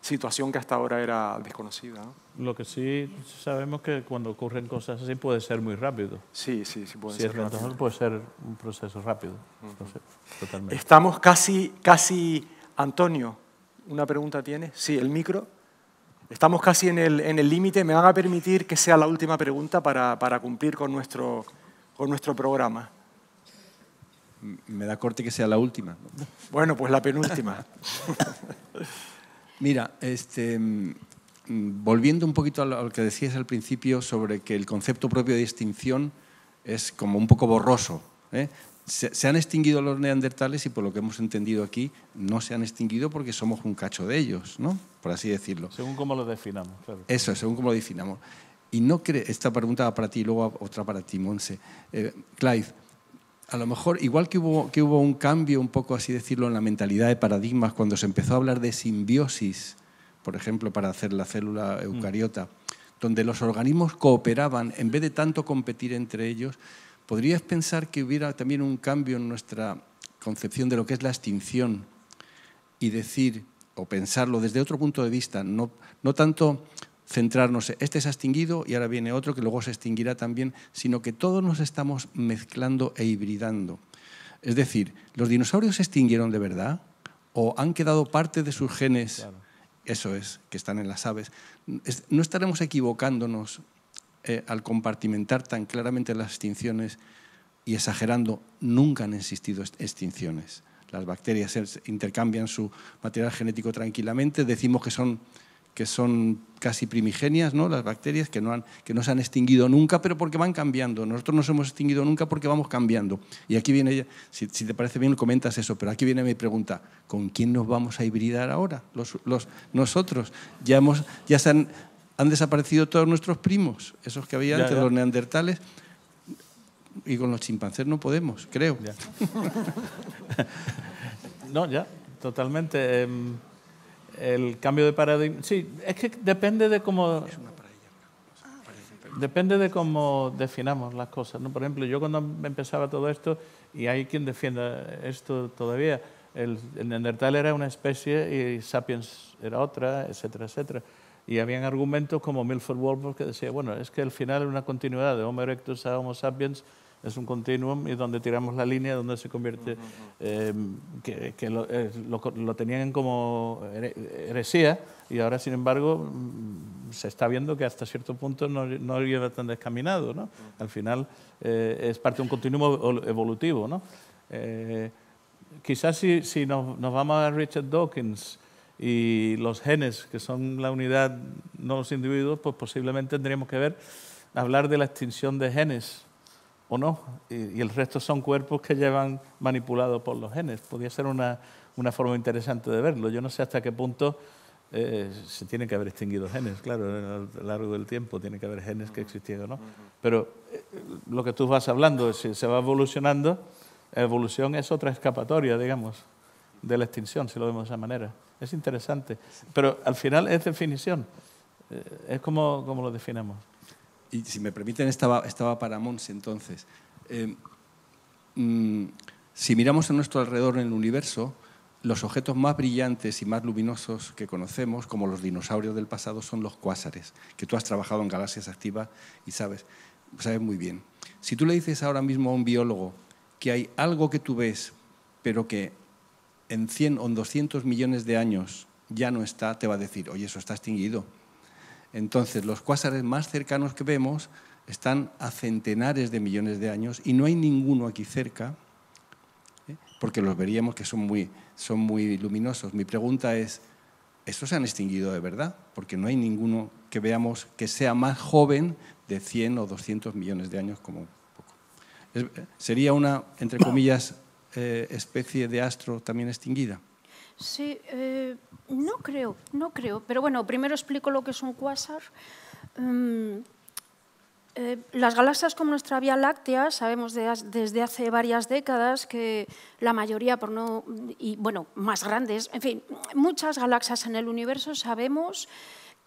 situación que hasta ahora era desconocida, ¿no? Lo que sí sabemos que cuando ocurren cosas así puede ser muy rápido. Sí, puede ser rápido. Entonces puede ser un proceso rápido. Entonces, totalmente. Estamos casi, Antonio, ¿una pregunta tienes? Sí, el micro. Estamos casi en el límite. ¿Me van a permitir que sea la última pregunta para cumplir con nuestro programa? Me da corte que sea la última. Bueno, pues la penúltima. Mira, volviendo un poquito a lo que decías al principio sobre que el concepto propio de extinción es como un poco borroso, ¿eh? Se han extinguido los neandertales y por lo que hemos entendido aquí no se han extinguido porque somos un cacho de ellos, ¿no? Por así decirlo. Según cómo lo definamos. Claro. Eso es, según cómo lo definamos. Y no esta pregunta va para ti y luego otra para ti, Montse. Clyde, a lo mejor, igual que hubo un cambio, un poco así decirlo, en la mentalidad de paradigmas cuando se empezó a hablar de simbiosis, por ejemplo, para hacer la célula eucariota, donde los organismos cooperaban en vez de tanto competir entre ellos, ¿podrías pensar que hubiera también un cambio en nuestra concepción de lo que es la extinción y decir, o pensarlo desde otro punto de vista, no tanto centrarnos en este se ha extinguido y ahora viene otro que luego se extinguirá también, sino que todos nos estamos mezclando e hibridando? Es decir, ¿los dinosaurios se extinguieron de verdad o han quedado parte de sus genes? Claro. Eso es, que están en las aves. ¿No estaremos equivocándonos al compartimentar tan claramente las extinciones y exagerando? Nunca han existido extinciones. Las bacterias intercambian su material genético tranquilamente, decimos que son casi primigenias, ¿no? Las bacterias que no se han extinguido nunca, pero porque van cambiando. Nosotros no nos hemos extinguido nunca porque vamos cambiando. Y aquí viene, si te parece bien, comentas eso, pero aquí viene mi pregunta, ¿con quién nos vamos a hibridar ahora? Nosotros. Han desaparecido todos nuestros primos, esos que había antes, los neandertales, y con los chimpancés no podemos, creo. Ya. No, ya, totalmente. El cambio de paradigma, sí, es que depende de cómo definamos las cosas, ¿no? Por ejemplo, yo cuando empezaba todo esto, y hay quien defienda esto todavía, el neandertal era una especie y Sapiens era otra, etcétera, etcétera. Y habían argumentos como Milford Wolff que decía, bueno, es que al final es una continuidad de Homo erectus a Homo sapiens, es un continuum y donde tiramos la línea, donde se convierte, que lo tenían como heresía y ahora, sin embargo, se está viendo que hasta cierto punto no lleva tan descaminado, ¿no? Al final es parte de un continuum evolutivo, ¿no? Quizás si nos vamos a Richard Dawkins y los genes, que son la unidad, no los individuos, pues posiblemente tendríamos que hablar de la extinción de genes, o no, y el resto son cuerpos que llevan manipulados por los genes. Podría ser una forma interesante de verlo. Yo no sé hasta qué punto se tienen que haber extinguido genes, claro, a lo largo del tiempo tiene que haber genes que existían o no. Pero lo que tú vas hablando, si se va evolucionando, evolución es otra escapatoria, digamos, de la extinción, si lo vemos de esa manera. Es interesante, pero al final es definición, es como lo definamos. Y si me permiten, estaba para Montse entonces. Si miramos a nuestro alrededor en el universo, los objetos más brillantes y más luminosos que conocemos, como los dinosaurios del pasado, son los cuásares, que tú has trabajado en galaxias activas y sabes muy bien. Si tú le dices ahora mismo a un biólogo que hay algo que tú ves, pero que en 100 o en 200 millones de años ya no está, te va a decir, oye, eso está extinguido. Entonces, los cuásares más cercanos que vemos están a centenares de millones de años y no hay ninguno aquí cerca, porque los veríamos que son muy luminosos. Mi pregunta es, ¿estos se han extinguido de verdad? Porque no hay ninguno que veamos que sea más joven de 100 o 200 millones de años como poco. ¿Sería una, entre comillas, especie de astro también extinguida? Sí, no creo. Pero bueno, primero explico lo que es un cuásar. Las galaxias como nuestra Vía Láctea, sabemos desde hace varias décadas que la mayoría, más grandes, en fin, muchas galaxias en el universo sabemos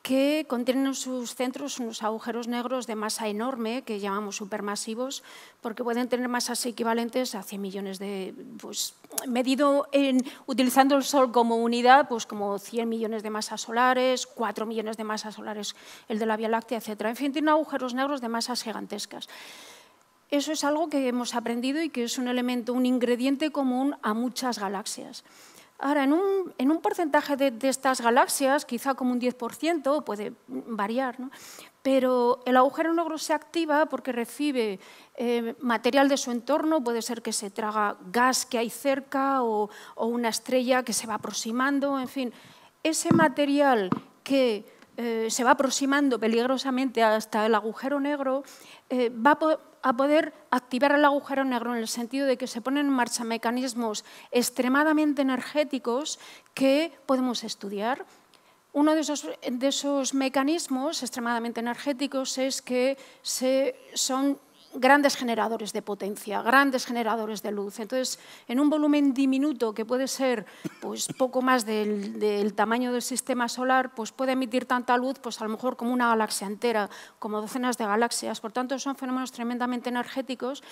que contienen en sus centros unos agujeros negros de masa enorme, que llamamos supermasivos, porque pueden tener masas equivalentes a 100 millones de... medido utilizando el Sol como unidad, pues como 100 millones de masas solares, 4 millones de masas solares, el de la Vía Láctea, etc. En fin, tienen agujeros negros de masas gigantescas. Eso es algo que hemos aprendido y que es un elemento, un ingrediente común a muchas galaxias. Ahora, en un porcentaje de estas galaxias, quizá como un 10%, puede variar, ¿no? Pero el agujero negro se activa porque recibe material de su entorno, puede ser que se traga gas que hay cerca o una estrella que se va aproximando, en fin. Ese material que se va aproximando peligrosamente hasta el agujero negro va a poder activar el agujero negro en el sentido de que se ponen en marcha mecanismos extremadamente energéticos que podemos estudiar. Uno de esos mecanismos extremadamente energéticos es que son grandes generadores de potencia, grandes generadores de luz. Entonces, en un volumen diminuto que puede ser pues, poco más del tamaño del sistema solar, pues puede emitir tanta luz pues, a lo mejor como una galaxia entera, como docenas de galaxias. Por tanto, son fenómenos tremendamente energéticos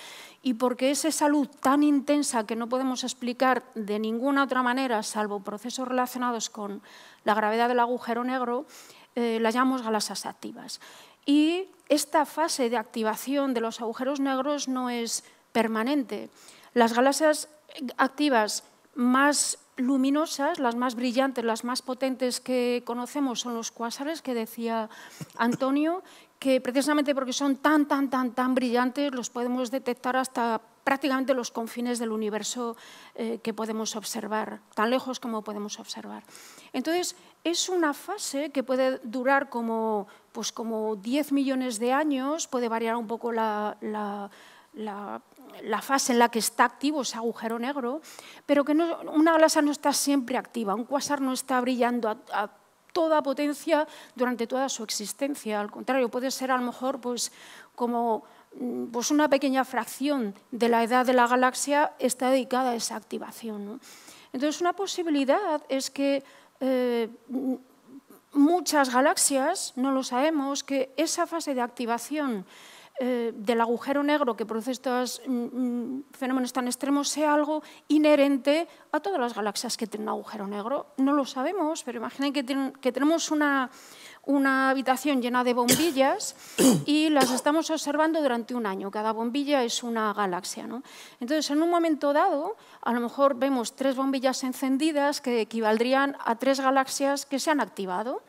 y porque es esa luz tan intensa que no podemos explicar de ninguna otra manera, salvo procesos relacionados con la gravedad del agujero negro, la llamamos galaxias activas. Y esta fase de activación de los agujeros negros no es permanente. Las galaxias activas más luminosas, las más brillantes, las más potentes que conocemos son los cuásares, que decía Antonio, que precisamente porque son tan brillantes los podemos detectar hasta prácticamente los confines del universo que podemos observar, tan lejos como podemos observar. Entonces, es una fase que puede durar como 10 millones de años, puede variar un poco la fase en la que está activo ese agujero negro, pero que una galaxia no está siempre activa, un cuásar no está brillando a toda potencia durante toda su existencia. Al contrario, puede ser a lo mejor como una pequeña fracción de la edad de la galaxia está dedicada a esa activación, ¿no? Entonces, una posibilidad es que muchas galaxias, no lo sabemos, que esa fase de activación del agujero negro que produce estos fenómenos tan extremos sea algo inherente a todas las galaxias que tienen un agujero negro. No lo sabemos, pero imaginen que tenemos una habitación llena de bombillas y las estamos observando durante un año. Cada bombilla es una galaxia, ¿no? Entonces, en un momento dado, a lo mejor vemos 3 bombillas encendidas que equivaldrían a 3 galaxias que se han activado.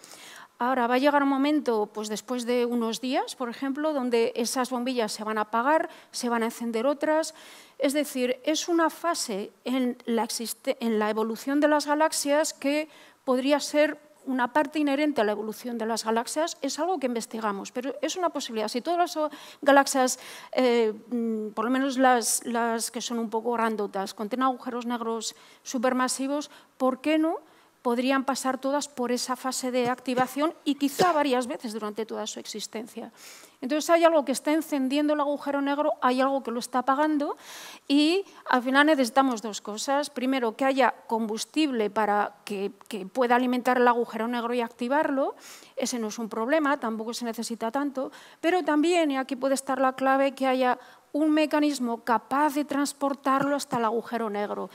Ahora va a llegar un momento, pues después de unos días, por ejemplo, donde esas bombillas se van a apagar, se van a encender otras. Es decir, es una fase en la evolución de las galaxias que podría ser una parte inherente a la evolución de las galaxias. Es algo que investigamos, pero es una posibilidad. Si todas las galaxias, por lo menos las que son un poco grandotas, contienen agujeros negros supermasivos, ¿por qué no podrían pasar todas por esa fase de activación y quizá varias veces durante toda su existencia. Entonces hay algo que está encendiendo el agujero negro, hay algo que lo está apagando y al final necesitamos dos cosas. Primero, que haya combustible para que pueda alimentar el agujero negro y activarlo. Ese no es un problema, tampoco se necesita tanto, pero también, y aquí puede estar la clave, que haya un mecanismo capaz de transportarlo hasta el agujero negro.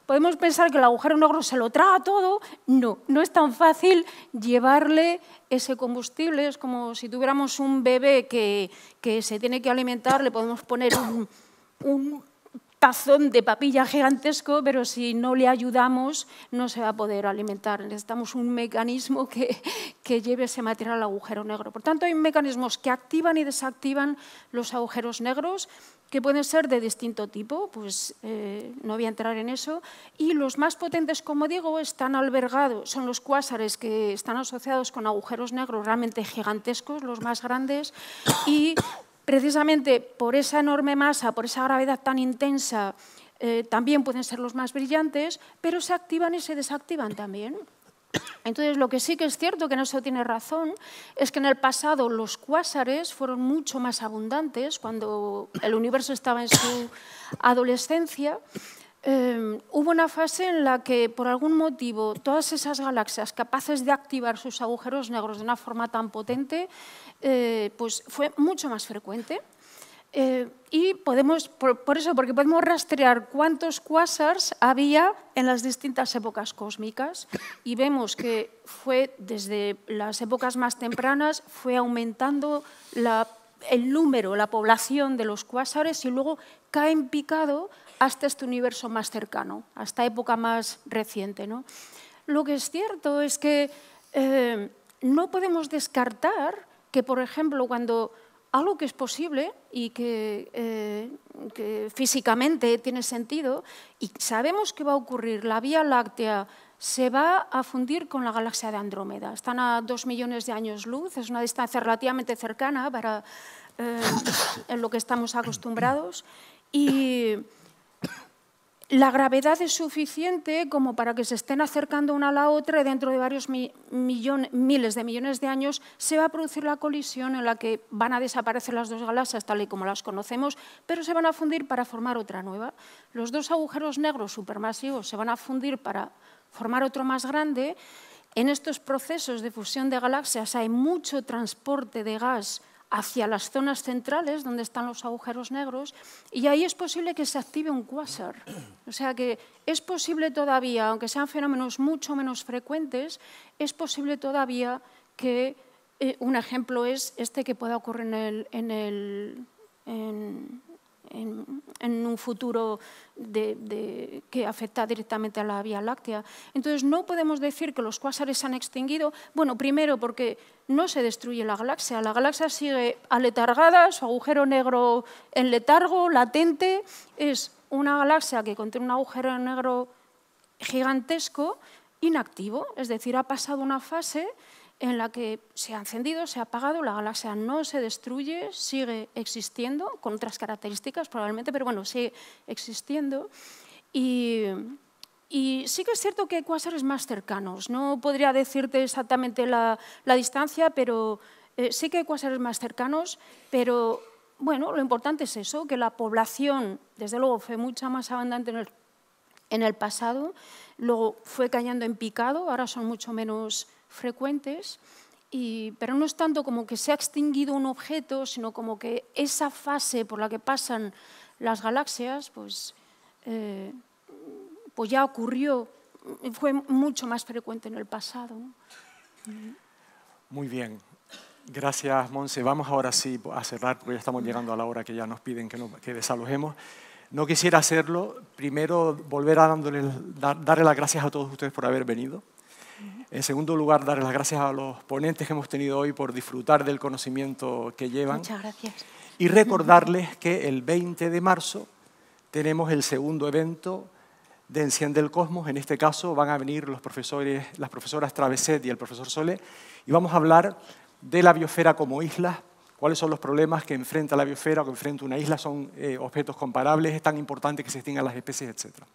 Podemos pensar que el agujero negro se lo traga todo. No, no es tan fácil llevarle ese combustible. Es como si tuviéramos un bebé que se tiene que alimentar, le podemos poner un tazón de papilla gigantesco, pero si no le ayudamos no se va a poder alimentar. Necesitamos un mecanismo que lleve ese material al agujero negro. Por tanto, hay mecanismos que activan y desactivan los agujeros negros, que pueden ser de distinto tipo, pues no voy a entrar en eso. Y los más potentes, como digo, están albergados, son los cuásares que están asociados con agujeros negros realmente gigantescos, los más grandes, y precisamente por esa enorme masa, por esa gravedad tan intensa, también pueden ser los más brillantes, pero se activan y se desactivan también. Entonces, lo que sí que es cierto, que en eso tiene razón, es que en el pasado los cuásares fueron mucho más abundantes, cuando el universo estaba en su adolescencia. Hubo una fase en la que, por algún motivo, todas esas galaxias capaces de activar sus agujeros negros de una forma tan potente, pues fue mucho más frecuente. Y podemos, por eso, porque podemos rastrear cuántos cuásars había en las distintas épocas cósmicas y vemos que fue desde las épocas más tempranas, fue aumentando el número, la población de los cuásares y luego cae en picado hasta este universo más cercano, hasta época más reciente, ¿no? Lo que es cierto es que no podemos descartar que, por ejemplo, cuando algo que es posible y que físicamente tiene sentido y sabemos que va a ocurrir, la Vía Láctea se va a fundir con la galaxia de Andrómeda. Están a 2 millones de años luz, es una distancia relativamente cercana para en lo que estamos acostumbrados, y la gravedad es suficiente como para que se estén acercando una a la otra y dentro de varios miles de millones de años se va a producir la colisión en la que van a desaparecer las dos galaxias tal y como las conocemos, pero se van a fundir para formar otra nueva. Los dos agujeros negros supermasivos se van a fundir para formar otro más grande. En estos procesos de fusión de galaxias hay mucho transporte de gas hacia las zonas centrales donde están los agujeros negros y ahí es posible que se active un cuásar. O sea que es posible todavía, aunque sean fenómenos mucho menos frecuentes, es posible todavía que un ejemplo es este que pueda ocurrir en un futuro que afecta directamente a la Vía Láctea. Entonces, no podemos decir que los cuásares se han extinguido. Bueno, primero porque no se destruye la galaxia sigue aletargada, su agujero negro en letargo, latente. Es una galaxia que contiene un agujero negro gigantesco, inactivo, es decir, ha pasado una fase en la que se ha encendido, se ha apagado, la galaxia no se destruye, sigue existiendo, con otras características probablemente, pero bueno, sigue existiendo. Y sí que es cierto que hay cuásares más cercanos. No podría decirte exactamente la distancia, pero sí que hay cuásares más cercanos, pero bueno, lo importante es eso, que la población, desde luego, fue mucho más abundante en el pasado, luego fue cayendo en picado, ahora son mucho menos frecuentes, pero no es tanto como que se ha extinguido un objeto, sino como que esa fase por la que pasan las galaxias, pues ya ocurrió, fue mucho más frecuente en el pasado. Muy bien. Gracias, Monse. Vamos ahora sí a cerrar, porque ya estamos llegando a la hora que ya nos piden que desalojemos. No quisiera hacerlo, primero volver a darle las gracias a todos ustedes por haber venido. En segundo lugar, darle las gracias a los ponentes que hemos tenido hoy por disfrutar del conocimiento que llevan. Muchas gracias. Y recordarles que el 20 de marzo tenemos el segundo evento de Enciende el Cosmos. En este caso van a venir las profesoras Traveset y el profesor Solé, y vamos a hablar de la biosfera como isla, cuáles son los problemas que enfrenta la biosfera o que enfrenta una isla, son objetos comparables, es tan importante que se extingan las especies, etc.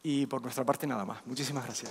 Y por nuestra parte nada más. Muchísimas gracias.